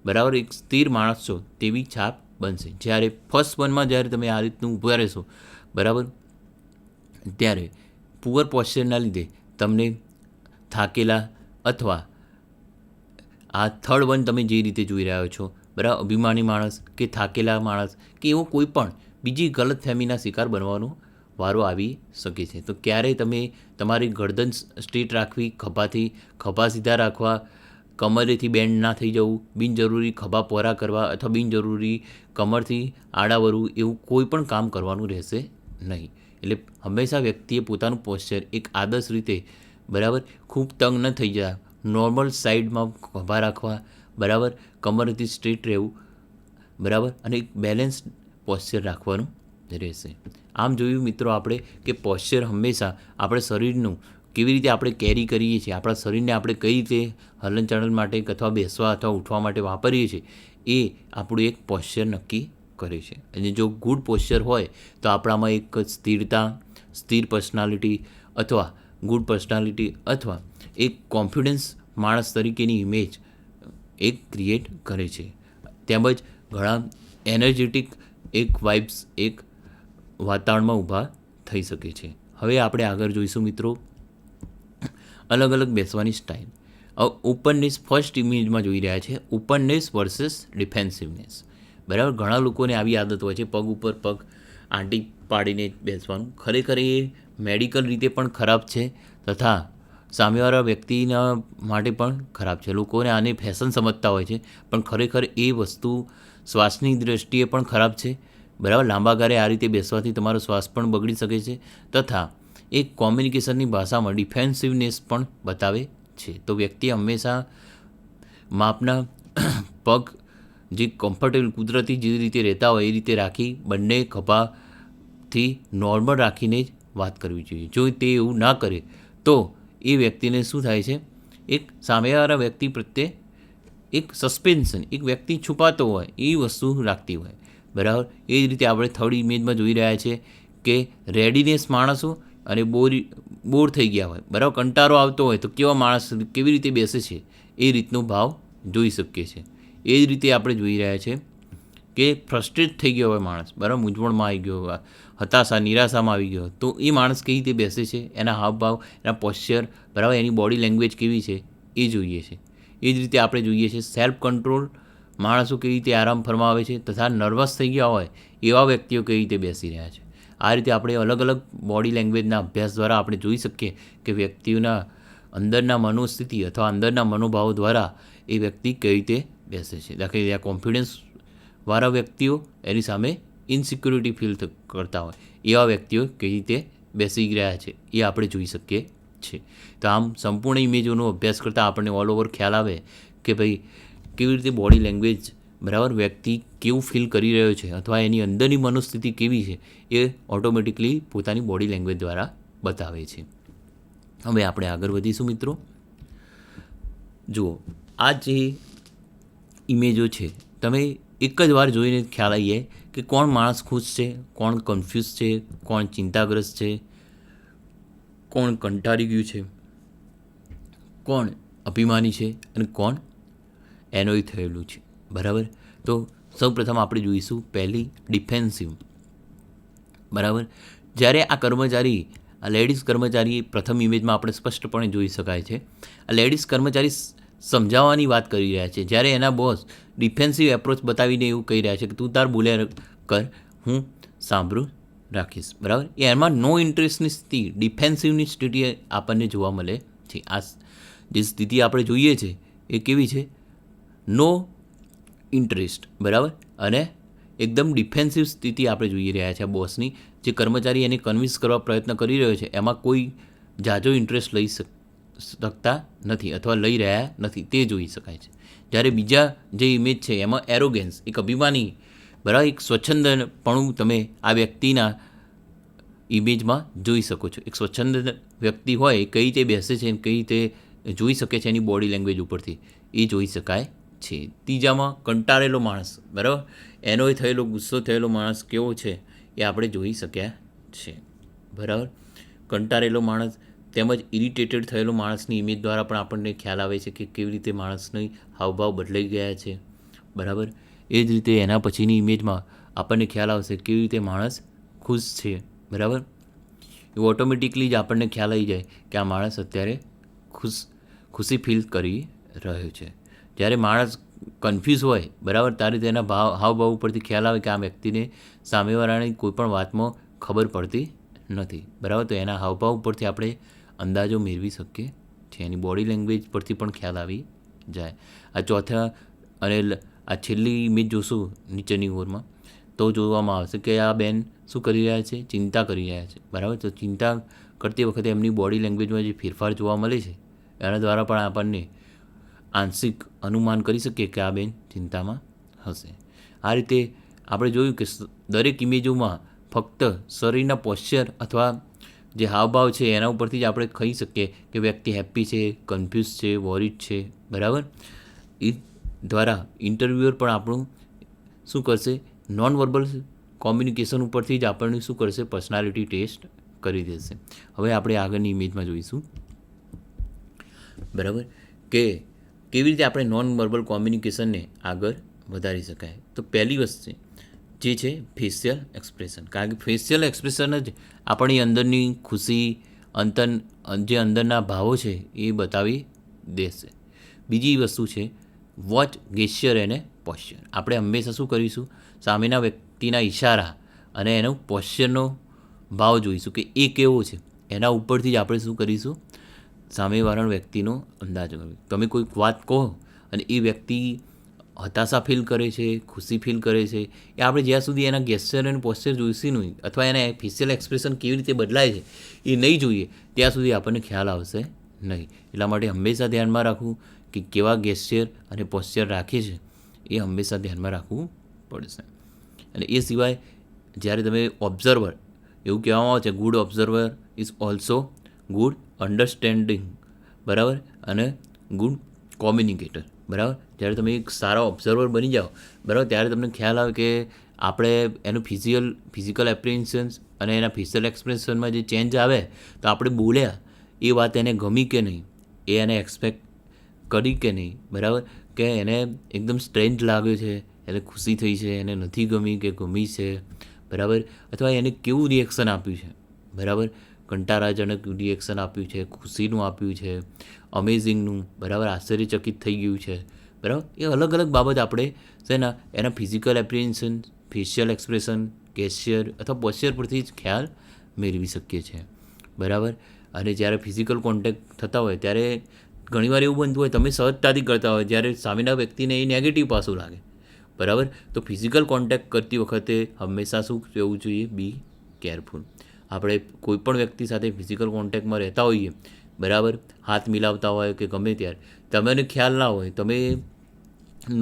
બરાબર, એક સ્થિર માણસ છો તેવી છાપ બનશે. જ્યારે ફર્સ્ટ વનમાં જ્યારે તમે આ રીતનું ઊભા રહેશો, બરાબર, ત્યારે પુઅર પોશ્ચરના લીધે તમને થાકેલા અથવા આ થર્ડ વન તમે જે રીતે જોઈ રહ્યા છો, બરાબર, અભિમાની માણસ કે થાકેલા માણસ કે એવો કોઈ પણ બીજી ગલતફહેમીના શિકાર બનવાનો વારો આવી શકે છે. તો ક્યારેય તમે તમારી ગરદન સ્ટ્રેટ રાખવી, ખભા સીધા રાખવા, કમરેથી બેન્ડ ના થઈ જવું, બિનજરૂરી ખભા પહોળા કરવા અથવા બિનજરૂરી કમરથી આડા વળવું, એવું કોઈ પણ કામ કરવાનું રહેશે નહીં. એટલે હંમેશા વ્યક્તિએ પોતાનું પોશ્ચર એક આદર્શ રીતે, બરાબર, ખૂબ તંગ ન થઈ જાય, નોર્મલ સાઈડમાં ખભા રાખવા, બરાબર, કમરથી સ્ટ્રેટ રહેવું, બરાબર, અને એક બેલેન્સ પોશ્ચર રાખવાનું રહેશે. આમ જોયું મિત્રો આપણે કે પોશ્ચર હંમેશા આપણે શરીરનું કેવી રીતે આપણે કેરી કરીએ છીએ, આપણા શરીરને આપણે કઈ રીતે હલનચલન માટે અથવા બેસવા અથવા ઉઠવા માટે વાપરીએ છીએ, એ આપણું એક પોશ્ચર નક્કી કરે છે. અને જો ગુડ પોશ્ચર હોય તો આપણામાં એક સ્થિરતા, સ્થિર પર્સનાલિટી અથવા ગુડ પર્સનાલિટી અથવા એક કોન્ફિડન્સ માણસ તરીકેની ઇમેજ એક ક્રિએટ કરે છે. તેમજ ઘણા એનર્જેટિક એક વાઇબ્સ એક વાતાવરણમાં ઊભા થઈ શકે છે. હવે આપણે આગળ જોઈશું મિત્રો અલગ અલગ બેસવાની સ્ટાઇલ. ઓપનનેસ ફર્સ્ટ ઇમેજમાં જોઈ રહ્યા છે, ઓપનનેસ વર્સસ ડિફેન્સિવનેસ, બરાબર. ઘણા લોકોને આવી આદત હોય છે પગ ઉપર પગ આંટી પાડીને બેસવાનું, ખરેખર એ મેડિકલ રીતે પણ ખરાબ છે તથા સામેવાળા વ્યક્તિના માટે પણ ખરાબ છે. લોકોને આને ફેશન સમજતા હોય છે, પણ ખરેખર એ વસ્તુ શ્વાસની દૃષ્ટિએ પણ ખરાબ છે. બરાબર, લાંબા ગાળે આ રીતે બેસવાથી તમારો શ્વાસ પણ બગડી શકે છે તથા એક કોમ્યુનિકેશનની ભાષામાં ડિફેન્સિવનેસ પણ બતાવે છે. તો વ્યક્તિએ હંમેશા માપના પગ જે કમ્ફર્ટેબલ કુદરતી જે રીતે રહેતા હોય એ રીતે રાખી બંને ખભાથી નોર્મલ રાખીને જ વાત કરવી જોઈએ. જો તે એવું ના કરે તો એ વ્યક્તિને શું થાય છે, એક સામેવાળા વ્યક્તિ પ્રત્યે એક સસ્પેન્શન, એક વ્યક્તિ છુપાતો હોય એ વસ્તુ રાખતી હોય. બરાબર, એ જ રીતે આપણે થર્ડ ઇમેજમાં જોઈ રહ્યા છીએ કે રેડીનેસ માણસો અને બોર થઈ ગયા હોય, બરાબર, કંટાળો આવતો હોય તો કેવા માણસ કેવી રીતે બેસે છે એ રીતનો ભાવ જોઈ શકીએ છીએ. એ જ રીતે આપણે જોઈ રહ્યા છીએ કે ફ્રસ્ટ્રેટ થઈ ગયો હોય માણસ, બરાબર, મૂંઝવણમાં આવી ગયો હોય, હતાશા નિરાશામાં આવી ગયો, તો એ માણસ કઈ રીતે બેસે છે, એના હાવભાવ, એના પોશ્ચર, બરાબર, એની બોડી લેંગ્વેજ કેવી છે એ જોઈએ છે. એ જ રીતે આપણે જોઈએ છીએ સેલ્ફ કંટ્રોલ, માણસો કેવી રીતે આરામ ફરમાવે છે તથા નર્વસ થઈ ગયા હોય એવા વ્યક્તિઓ કેવી રીતે બેસી રહ્યા છે. આ રીતે આપણે અલગ અલગ બોડી લેંગ્વેજના અભ્યાસ દ્વારા આપણે જોઈ શકીએ કે વ્યક્તિઓના અંદરના મનોસ્થિતિ અથવા અંદરના મનોભાવો દ્વારા એ વ્યક્તિ કેવી રીતે બેસે છે. દાખલા તરીકે કોન્ફિડન્સવાળા વ્યક્તિઓ એની સામે ઇનસિક્યોરિટી ફીલ કરતા હોય એવા વ્યક્તિઓ કેવી રીતે બેસી રહ્યા છે એ આપણે જોઈ શકીએ છીએ. તો આમ સંપૂર્ણ ઇમેજોનો અભ્યાસ કરતાં આપણને ઓલ ઓવર ખ્યાલ આવે કે ભાઈ કેવી રીતે બોડી લેંગ્વેજ, બરાબર, વ્યક્તિ કેવું ફીલ કરી રહ્યો છે અથવા એની અંદરની મનોસ્થિતિ કેવી છે એ ઓટોમેટિકલી પોતાની બોડી લેંગ્વેજ દ્વારા બતાવે છે. હવે આપણે આગળ વધીશું મિત્રો. જુઓ, આ જે ઇમેજો છે તમે એક જ વાર જોઈને ખ્યાલ આવી જાય કે કોણ માણસ ખુશ છે, કોણ કન્ફ્યુઝ છે, કોણ ચિંતાગ્રસ્ત છે, કોણ કંટાળી ગયું છે, કોણ અભિમાની છે અને કોણ એનોય થયેલું છે. બરાબર, તો સૌપ્રથમ આપણે જોઈશું પહેલી ડિફેન્સિવ. બરાબર, જ્યારે આ કર્મચારી, આ લેડીઝ કર્મચારી પ્રથમ ઇમેજમાં આપણે સ્પષ્ટપણે જોઈ શકાય છે. આ લેડીઝ કર્મચારી સમજાવવાની વાત કરી રહ્યા છે, જ્યારે એના બોસ ડિફેન્સિવ એપ્રોચ બતાવીને એવું કહી રહ્યા છે કે તું તાર બોલ્યા કર, હું સાંભળું રાખીશ. બરાબર, એમાં નો ઇન્ટરેસ્ટની સ્થિતિ, ડિફેન્સિવની સ્થિતિ આપણને જોવા મળે છે. આ જે સ્થિતિ આપણે જોઈએ છે એ કેવી છે, નો ઇન્ટરેસ્ટ, બરાબર, અને એકદમ ડિફેન્સિવ સ્થિતિ આપણે જોઈ રહ્યા છે બોસની. જે કર્મચારી એને કન્વિન્સ કરવા પ્રયત્ન કરી રહ્યો છે એમાં કોઈ ઝાઝો ઇન્ટરેસ્ટ લઈ શકતા નથી અથવા લઈ રહ્યા નથી, તે જોઈ શકાય છે. જ્યારે બીજા જે ઇમેજ છે એમાં એરોગેન્સ, એક અભિમાની, બરાબર, એક સ્વચ્છંદપણું તમે આ વ્યક્તિના ઇમેજમાં જોઈ શકો છો. એક સ્વચ્છંદ વ્યક્તિ હોય એ કઈ રીતે બેસે છે, કઈ રીતે જોઈ શકે છે એની બોડી લેંગ્વેજ ઉપરથી એ જોઈ શકાય છે. ત્રીજામાં કંટાળેલો માણસ, બરાબર, એનોય થયેલો, ગુસ્સો થયેલો માણસ કેવો છે એ આપણે જોઈ શક્યા છે. બરાબર, કંટાળેલો માણસ તેમજ ઇરિટેટેડ થયેલો માણસની ઇમેજ દ્વારા પણ આપણને ખ્યાલ આવે છે કે કેવી રીતે માણસની હાવભાવ બદલાઈ ગયા છે. બરાબર, એ જ રીતે એના પછીની ઇમેજમાં આપણને ખ્યાલ આવશે કેવી રીતે માણસ ખુશ છે. બરાબર, એ ઓટોમેટિકલી જ આપણને ખ્યાલ આવી જાય કે આ માણસ અત્યારે ખુશી ફીલ કરી રહ્યો છે. જ્યારે માણસ કન્ફ્યુઝ હોય, બરાબર, ત્યારે તેના હાવભાવ ઉપરથી ખ્યાલ આવે કે આ વ્યક્તિને સામેવાળાની કોઈ પણ વાતમાં ખબર પડતી નથી. બરાબર, તો એના હાવભાવ ઉપરથી આપણે અંદાજો મેળવી શકીએ છીએ, એની બોડી લેંગ્વેજ પરથી પણ ખ્યાલ આવી જાય. આ ચોથા અને આ છેલ્લી ઇમેજ જોશું નીચેની ઓરમાં તો જોવામાં આવશે કે આ બેન શું કરી રહ્યા છે, ચિંતા કરી રહ્યા છે. બરાબર, તો ચિંતા કરતી વખતે એમની બોડી લેંગ્વેજમાં જે ફેરફાર જોવા મળે છે એના દ્વારા પણ આપણને આંશિક અનુમાન કરી શકીએ કે આ બેન ચિંતામાં હશે. આ રીતે આપણે જોયું કે દરેક ઇમેજોમાં ફક્ત શરીરના પોશ્ચર અથવા જે હાવભાવ છે એના ઉપરથી જ આપણે કહી શકીએ કે વ્યક્તિ હેપ્પી છે, કન્ફ્યુઝ છે, વોરિડ છે. બરાબર, એ દ્વારા ઇન્ટરવ્યુઅર પણ આપણું શું કરશે, નોન વર્બલ કોમ્યુનિકેશન ઉપરથી જ આપણને શું કરશે, પર્સનાલિટી ટેસ્ટ કરી દેશે. હવે આપણે આગળની ઇમેજમાં જોઈશું, બરાબર, કે કેવી રીતે આપણે નોન વર્બલ કોમ્યુનિકેશનને આગળ વધારી શકાય. તો પહેલી વસ્તુ જે છે ફેશિયલ એક્સપ્રેશન, કારણ કે ફેશિયલ એક્સપ્રેશન જ આપણી અંદરની ખુશી, જે અંદરના ભાવો છે એ બતાવી દેશે. બીજી વસ્તુ છે વોચ ગેસ્ચર અને પોશ્ચર. આપણે હંમેશા શું કરીશું, સામેના વ્યક્તિના ઇશારા, અને એનો પોશ્ચરનો ભાવ જોઈશું કે એ કેવો છે. એના ઉપરથી જ આપણે શું કરીશું, સામેવાળા વ્યક્તિનો અંદાજ કરીશું. તમે કોઈક વાત કહો અને એ વ્યક્તિ હતાશા ફીલ કરે છે, ખુશી ફીલ કરે છે, એ આપણે જ્યાં સુધી એના ગેસ્ચર અને પોસ્ચર જોઈશું નહીં, અથવા એના ફેશિયલ એક્સપ્રેશન કેવી રીતે બદલાય છે એ નહીં જોઈએ, ત્યાં સુધી આપણને ખ્યાલ આવશે નહીં. એટલા માટે હંમેશા ધ્યાનમાં રાખવું કે કેવા ગેસ્ચર અને પોસ્ચર રાખે છે એ હંમેશા ધ્યાનમાં રાખવું પડશે. અને એ સિવાય જ્યારે તમે ઓબ્ઝર્વર, એવું કહેવામાં આવે છે good observer is also good understanding, બરાબર, અને ગુડ કોમ્યુનિકેટર, બરાબર. જ્યારે તમે એક સારા ઓબ્ઝર્વર બની જાઓ, બરાબર, ત્યારે તમને ખ્યાલ આવે કે આપણે એનું ફિઝિકલ એપ્રિહેન્શન્સ અને એના ફેશિયલ એક્સપ્રેશનમાં જે ચેન્જ આવે, તો આપણે બોલ્યા એ વાત એને ગમી કે નહીં, એ એને એક્સપેક્ટ કરી કે નહીં, બરાબર, કે એને એકદમ સ્ટ્રેન્જ લાગ્યો છે, એને ખુશી થઈ છે, એને નથી ગમી કે ગમી છે, બરાબર, અથવા એને કેવું રિએક્શન આપ્યું છે, બરાબર, કંટાળાજનક રિએક્શન આપ્યું છે, ખુશીનું આપ્યું છે, અમેઝિંગનું, બરાબર, આશ્ચર્યચકિત થઈ ગયું છે, બરાબર. એ અલગ અલગ બાબત આપણે છે ને એના ફિઝિકલ એપ્રિહેન્શન, ફેશિયલ એક્સપ્રેશન, ગેસ્ચર અથવા પોસ્ચર પરથી જ ખ્યાલ મેળવી શકીએ છીએ, બરાબર. અને જ્યારે ફિઝિકલ કોન્ટેક્ટ થતા હોય ત્યારે ઘણીવાર એવું બનતું હોય તમે સહજતાથી કરતા હોય, જ્યારે સામેના વ્યક્તિને એ નેગેટિવ પાસું લાગે, બરાબર. તો ફિઝિકલ કોન્ટેક્ટ કરતી વખતે હંમેશા શું કહેવું જોઈએ, બી કેરફુલ. આપણે કોઈપણ વ્યક્તિ સાથે ફિઝિકલ કોન્ટેક્ટમાં રહેતા હોઈએ, બરાબર, હાથ મિલાવતા હોય કે ગમે ત્યારે તમને ખ્યાલ ના હોય, તમે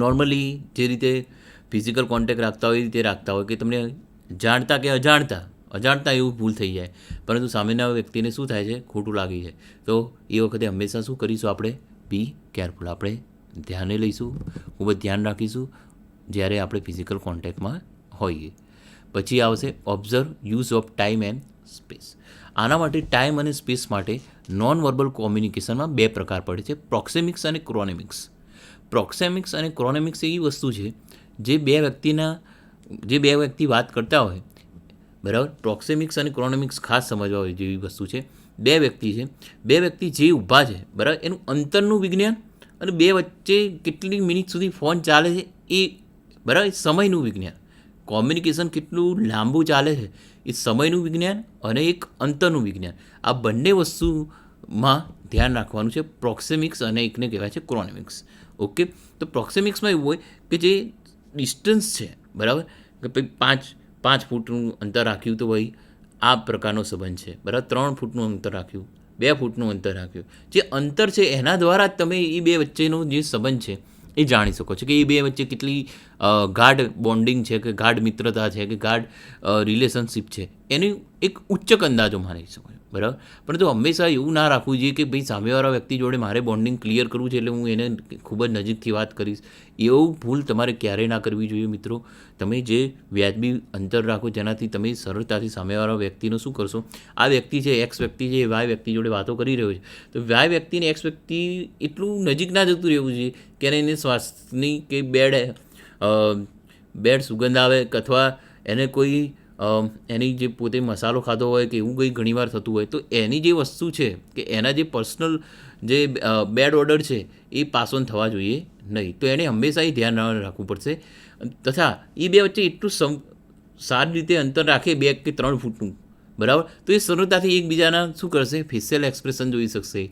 નોર્મલી જે રીતે ફિઝિકલ કોન્ટેક્ટ રાખતા હોય એ રીતે રાખતા હોય કે તમને જાણતા કે અજાણતા એવું ભૂલ થઈ જાય, પરંતુ સામેના વ્યક્તિને શું થાય છે, ખોટું લાગી જાય. તો એ વખતે હંમેશા શું કરીશું, આપણે બી કેરફુલ, આપણે ધ્યાને લઈશું, ખૂબ જ ધ્યાન રાખીશું જ્યારે આપણે ફિઝિકલ કોન્ટેક્ટમાં હોઈએ. પછી આવશે observe use of time and space. આના માટે ટાઈમ અને સ્પેસ માટે નોન વર્બલ કોમ્યુનિકેશનમાં બે પ્રકાર પડે છે, પ્રોક્સેમિક્સ અને ક્રોનેમિક્સ. પ્રોક્સેમિક્સ અને ક્રોનેમિક્સ એવી વસ્તુ છે જે બે વ્યક્તિ વાત કરતા હોય, બરાબર. પ્રોક્સેમિક્સ અને ક્રોનેમિક્સ ખાસ સમજવા હોય જેવી વસ્તુ છે. બે વ્યક્તિ જે ઊભા છે, બરાબર, એનું અંતરનું વિજ્ઞાન અને બે વચ્ચે કેટલી મિનિટ સુધી ફોન ચાલે છે એ, બરાબર, સમયનું વિજ્ઞાન. કોમ્યુનિકેશન કેટલું લાંબુ ચાલે છે એ સમયનું વિજ્ઞાન અને એક અંતરનું વિજ્ઞાન, આ બંને વસ્તુમાં ધ્યાન રાખવાનું છે. પ્રોક્સેમિક્સ અને એકને કહેવાય છે ક્રોનેમિક્સ. ઓકે. તો પ્રોક્સેમિક્સમાં એવું હોય કે જે ડિસ્ટન્સ છે, બરાબર, કે ભાઈ 5 ફૂટનું અંતર રાખ્યું તો ભાઈ આ પ્રકારનો સંબંધ છે, બરાબર. 3 ફૂટનું અંતર રાખ્યું, 2 ફૂટનું અંતર રાખ્યું, જે અંતર છે એના દ્વારા તમે એ બે વચ્ચેનો જે સંબંધ છે એ જાણી શકો છો કે એ બે વચ્ચે કેટલી ગાઢ બોન્ડિંગ છે, કે ગાઢ મિત્રતા છે, કે ગાઢ રિલેશનશિપ છે, એની એક ઉચ્ચક અંદાજો માની શકો છો, બરાબર. પરંતુ હંમેશા એવું ના રાખવું જોઈએ કે ભાઈ સામેવાળા વ્યક્તિ જોડે મારે બોન્ડિંગ ક્લિયર કરવું છે એટલે હું એને ખૂબ જ નજીકથી વાત કરીશ. એવું ભૂલ તમારે ક્યારેય ના કરવી જોઈએ મિત્રો. તમે જે વ્યાજબી અંતર રાખો જેનાથી તમે સરળતાથી સામેવાળા વ્યક્તિનો શું કરશો, આ વ્યક્તિ છે, એક્સ વ્યક્તિ છે, વાય વ્યક્તિ જોડે વાતો કરી રહ્યો છે, તો વાય વ્યક્તિને એક્સ વ્યક્તિ એટલું નજીક ના જતું રહેવું જોઈએ કે એને શ્વાસની કે બેડ સુગંધ આવે, અથવા એને કોઈ એની જે પોતે મસાલો ખાધો હોય કે એવું કંઈ ઘણીવાર થતું હોય, તો એની જે વસ્તુ છે કે એના જે પર્સનલ જે બેડ ઓર્ડર છે એ પાસ ઓન થવા જોઈએ નહીં. તો એને હંમેશા એ ધ્યાન રાખવું પડશે. તથા એ બે વચ્ચે એટલું સારી રીતે અંતર રાખે 2 કે 3 ફૂટનું, બરાબર, તો એ સરળતાથી એકબીજાના શું કરશે, ફેશિયલ એક્સપ્રેશન જોઈ શકશે,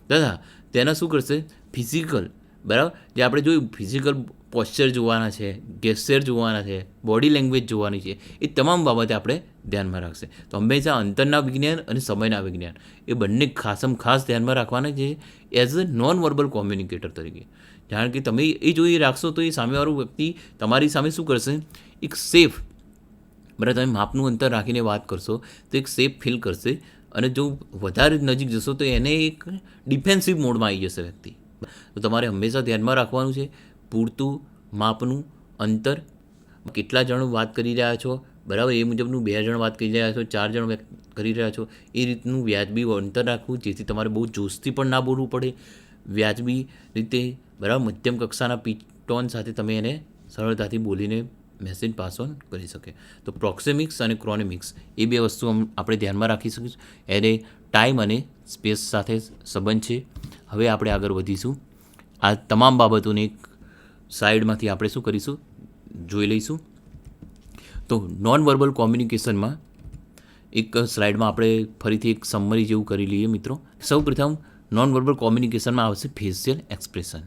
તથા તેના શું કરશે, ફિઝિકલ, બરાબર, જે આપણે જોયું ફિઝિકલ પોસ્ચર જોવાના છે, ગેસ્ચર જોવાના છે, બોડી લેંગ્વેજ જોવાની છે, એ તમામ બાબતે આપણે ધ્યાનમાં રાખશે. તો હંમેશા અંતરના વિજ્ઞાન અને સમયના વિજ્ઞાન એ બંને ખાસ ધ્યાનમાં રાખવાના છે as a non verbal communicator તરીકે. કારણ કે તમે એ જોઈ રાખશો તો એ સામેવાળું વ્યક્તિ તમારી સામે શું કરશે, એક સેફ, બરાબર, તમે માપનું અંતર રાખીને વાત કરશો તો એક સેફ ફીલ કરશે. અને જો વધારે નજીક જશો તો એને એક ડિફેન્સિવ મોડમાં આવી જશે વ્યક્તિ. તો તમારે હંમેશા ધ્યાનમાં રાખવાનું છે પૂરતું માપનું અંતર. કેટલા જણ વાત કરી રહ્યા છો, બરાબર, એ મુજબનું 2 જણ વાત કરી રહ્યા છો, 4 જણ કરી રહ્યા છો, એ રીતનું વ્યાજબી અંતર રાખવું, જેથી તમારે બહુ જોશથી પણ ના બોલવું પડે, વ્યાજબી રીતે, બરાબર, મધ્યમ કક્ષાના પીચ ટોન સાથે તમે એને સરળતાથી બોલીને મેસેજ પાસ ઓન કરી શકે. તો પ્રોક્સેમિક્સ અને ક્રોનેમિક્સ એ બે વસ્તુ આપણે ધ્યાનમાં રાખી શકીશું. એને ટાઈમ અને સ્પેસ સાથે સંબંધ છે. હવે આપણે આગળ વધીશું. આ તમામ બાબતોને એક સાઈડમાંથી આપણે શું કરીશું, જોઈ લઈશું. તો નોન વર્બલ કોમ્યુનિકેશનમાં એક સ્લાઇડમાં આપણે ફરીથી એક સમરી જેવું કરી લઈએ મિત્રો. સૌપ્રથમ નોન વર્બલ કોમ્યુનિકેશનમાં આવશે ફેશિયલ એક્સપ્રેશન.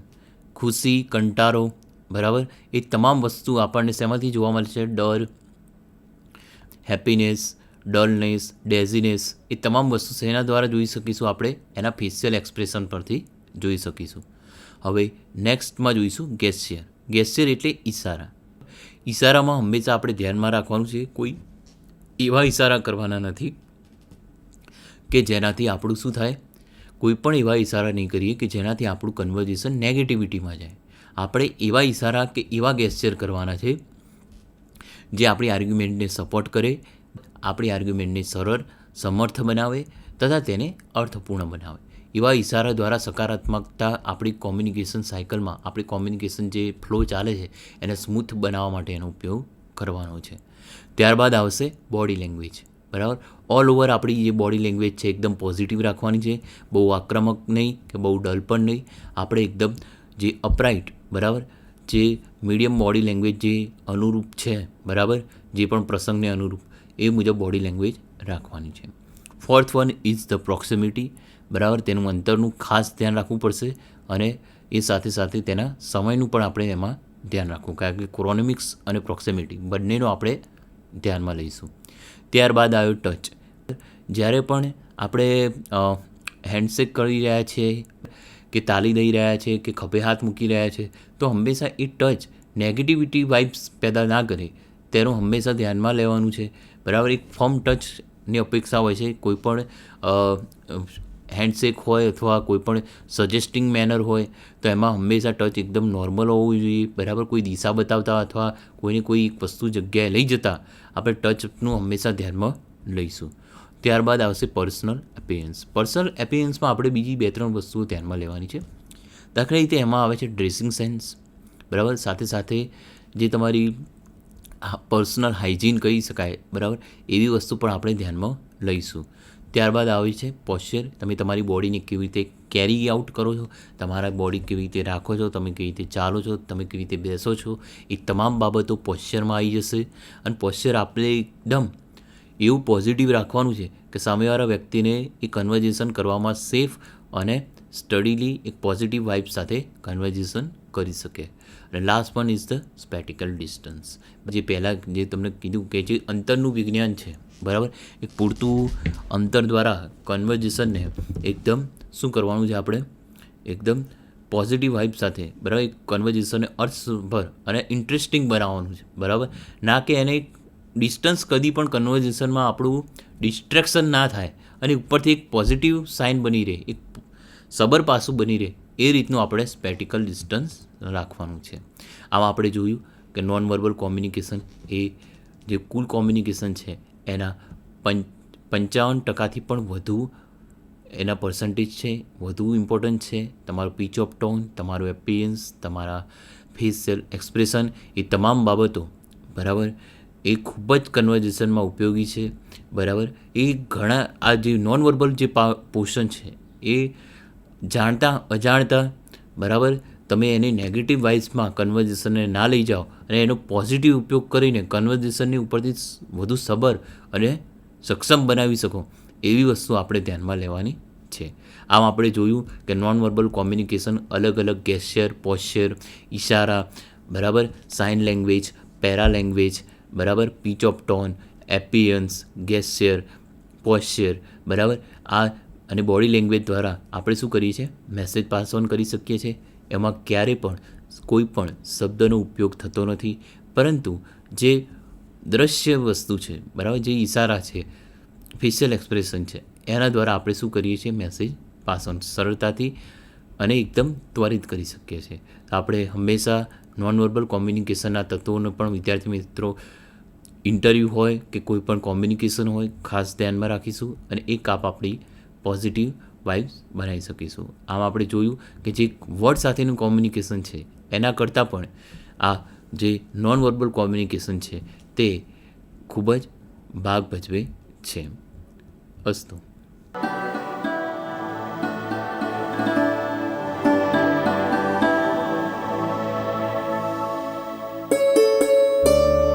ખુશી, કંટાળો, બરાબર, એ તમામ વસ્તુ આપણને શેમાંથી જોવા મળશે? ડર, હેપીનેસ, ડલનેસ, ડેઝીનેસ, એ તમામ વસ્તુ શેના દ્વારા જોઈ શકીશું? આપણે એના ફેશિયલ એક્સપ્રેશન પરથી જોઈ શકીશું. હવે નેક્સ્ટમાં જોઈશું ગેસ્ચર. ગેસ્ચર એટલે ઇશારા. ઇશારામાં હંમેશા આપણે ધ્યાનમાં રાખવાનું છે, કોઈ એવા ઇશારા કરવાના નથી કે જેનાથી આપણું શું થાય? કોઈ પણ એવા ઇશારા નહીં કરીએ કે જેનાથી આપણું કન્વર્ઝેશન નેગેટિવિટીમાં જાય. આપણે એવા ઇશારા કે એવા ગેસ્ચર કરવાના છે જે આપણી આર્ગ્યુમેન્ટને સપોર્ટ કરે, આપણી આર્ગ્યુમેન્ટને સરળ, સમર્થ બનાવે તથા તેને અર્થપૂર્ણ બનાવે. એવા ઇશારા દ્વારા સકારાત્મકતા આપણી કોમ્યુનિકેશન સાયકલમાં, આપણી કોમ્યુનિકેશન જે ફ્લો ચાલે છે એને સ્મૂથ બનાવવા માટે એનો ઉપયોગ કરવાનો છે. ત્યારબાદ આવશે બોડી લેંગ્વેજ. બરાબર, ઓલ ઓવર આપણી જે બોડી લેંગ્વેજ છે એકદમ પોઝિટિવ રાખવાની છે, બહુ આક્રમક નહીં કે બહુ ડલ પણ નહીં. આપણે એકદમ જે અપરાઇટ, બરાબર, જે મીડિયમ બોડી લેંગ્વેજ જે અનુરૂપ છે, બરાબર, જે પણ પ્રસંગને અનુરૂપ એ મુજબ બોડી લેંગ્વેજ રાખવાની છે. Fourth one is the proximity. બરાબર, તેનું અંતરનું ખાસ ધ્યાન રાખવું પડશે અને એ સાથે સાથે તેના સમયનું પણ આપણે એમાં ધ્યાન રાખવું, કારણ કે ક્રોનોમિક્સ અને પ્રોક્સિમિટી બંનેનો આપણે ધ્યાનમાં લઈશું. ત્યારબાદ આવ્યો ટચ. જ્યારે પણ આપણે હેન્ડશેક કરી રહ્યા છીએ કે તાલી દઈ રહ્યા છે કે ખભે હાથ મૂકી રહ્યા છે તો હંમેશા એ ટચ નેગેટિવિટી વાઇબ્સ પેદા ના કરે તેનું હંમેશા ધ્યાનમાં લેવાનું છે. બરાબર, એક ફર્મ ટચની અપેક્ષા હોય છે. કોઈ પણ હેન્ડશેક હોય અથવા કોઈ પણ સજેસ્ટિંગ મેનર હોય તો એમાં હંમેશા ટચ એકદમ નોર્મલ હોવું જોઈએ. બરાબર, કોઈ દિશા બતાવતા અથવા કોઈને કોઈ વસ્તુ જગ્યાએ લઈ જતા આપણે ટચનું હંમેશા ધ્યાનમાં લઈશું. ત્યારબાદ આવશે પર્સનલ એપિયરન્સ. પર્સનલ એપિયરન્સમાં આપણે બીજી 2-3 વસ્તુઓ ધ્યાનમાં લેવાની છે. દાખલા રીતે એમાં આવે છે ડ્રેસિંગ સેન્સ. બરાબર, સાથે સાથે જે તમારી પર્સનલ હાઇજીન કહી શકાય, બરાબર, એવી વસ્તુ પણ આપણે ધ્યાનમાં લઈશું. ત્યારબાદ આવે છે પોશ્ચર. તમે તમારી બોડીને કેવી રીતે કેરી આઉટ કરો છો, તમારા બોડી કેવી રીતે રાખો છો, તમે કેવી રીતે ચાલો છો, તમે કેવી રીતે બેસો છો, એ તમામ બાબતો પોશ્ચરમાં આવી જશે. અને પોશ્ચર આપણે એકદમ એવું પોઝિટિવ રાખવાનું છે કે સામેવાળા વ્યક્તિને એ કન્વર્ઝેશન કરવામાં સેફ અને સ્ટડીલી એક પોઝિટિવ વાઇબ સાથે કન્વર્ઝેશન કરી શકે. અને last one is the spatial distance. જે પહેલાં જે તમને કીધું કે જે અંતરનું વિજ્ઞાન છે, બરાબર, એક પૂરતું અંતર દ્વારા કન્વર્ઝેશનને એકદમ શું કરવાનું છે? આપણે એકદમ પોઝિટિવ વાઇબ સાથે, બરાબર, એક કન્વર્ઝેશનને અર્થસભર અને ઇન્ટરેસ્ટિંગ બનાવવાનું છે. બરાબર, ના કે એને ડિસ્ટન્સ કદી પણ કન્વર્ઝેશનમાં આપણું ડિસ્ટ્રેક્શન ના થાય અને ઉપરથી એક પોઝિટિવ સાઇન બની રહે, એક સબર પાસું બની રહે, એ રીતનું આપણે સ્પેટિકલ ડિસ્ટન્સ રાખવાનું છે. આમાં આપણે જોયું કે નોન વર્બલ કોમ્યુનિકેશન એ જે કુલ કોમ્યુનિકેશન છે એના 55% પણ વધુ એના પર્સન્ટેજ છે, વધુ ઇમ્પોર્ટન્ટ છે. તમારું પીચ ઓફ ટોન, તમારું એપિયરન્સ, તમારા ફેશિયલ એક્સપ્રેશન, એ તમામ બાબતો, બરાબર, એ ખૂબ જ કન્વર્ઝેશનમાં ઉપયોગી છે. બરાબર, એ ઘણા આ જે નોન વર્બલ જે પોર્શન છે એ જાણતા અજાણતા, બરાબર, તમે એને નેગેટિવ વાઇઝમાં કન્વર્ઝેશનને ના લઈ જાઓ અને એનો પોઝિટિવ ઉપયોગ કરીને કન્વર્ઝેશનની ઉપરથી વધુ સબર અને સક્ષમ બનાવી શકો એવી વસ્તુ આપણે ધ્યાનમાં લેવાની છે. આમ આપણે જોયું કે નોન વર્બલ કોમ્યુનિકેશન અલગ અલગ ગેસ્ચર, પોશ્ચર, ઇશારા, બરાબર, સાઇન લેંગ્વેજ, પેરા લેંગ્વેજ, બરાબર, pitch of tone, appearance, gesture, posture, બરાબર, આ અને બોડી લેંગ્વેજ દ્વારા આપણે શું કરીએ છીએ? મેસેજ પાસ ઓન કરી શકીએ છીએ. એમાં ક્યારેય પણ કોઈ પણ શબ્દનો ઉપયોગ થતો નથી, પરંતુ જે દ્રશ્ય વસ્તુ છે, બરાબર, જે ઇશારા છે, ફેશિયલ એક્સપ્રેશન છે, એના દ્વારા આપણે શું કરીએ છીએ? મેસેજ પાસ ઓન સરળતાથી અને એકદમ ત્વરિત કરી શકીએ છીએ. આપણે હંમેશા નોન વર્બલ કોમ્યુનિકેશનના તત્વોનો પણ વિદ્યાર્થી મિત્રો ઇન્ટરવ્યૂ હોય કે કોઈ પણ કોમ્યુનિકેશન હોય ખાસ ધ્યાનમાં રાખીશું અને એ કાપ આપણી પોઝિટિવ વાઇબ્સ બનાવી શકીશું. આમ આપણે જોયું કે જે વર્ડ સાથેનું કોમ્યુનિકેશન છે એના કરતાં પણ આ જે નોન વર્બલ કોમ્યુનિકેશન છે તે ખૂબ જ ભાગ ભજવે છે. અસ્તુ.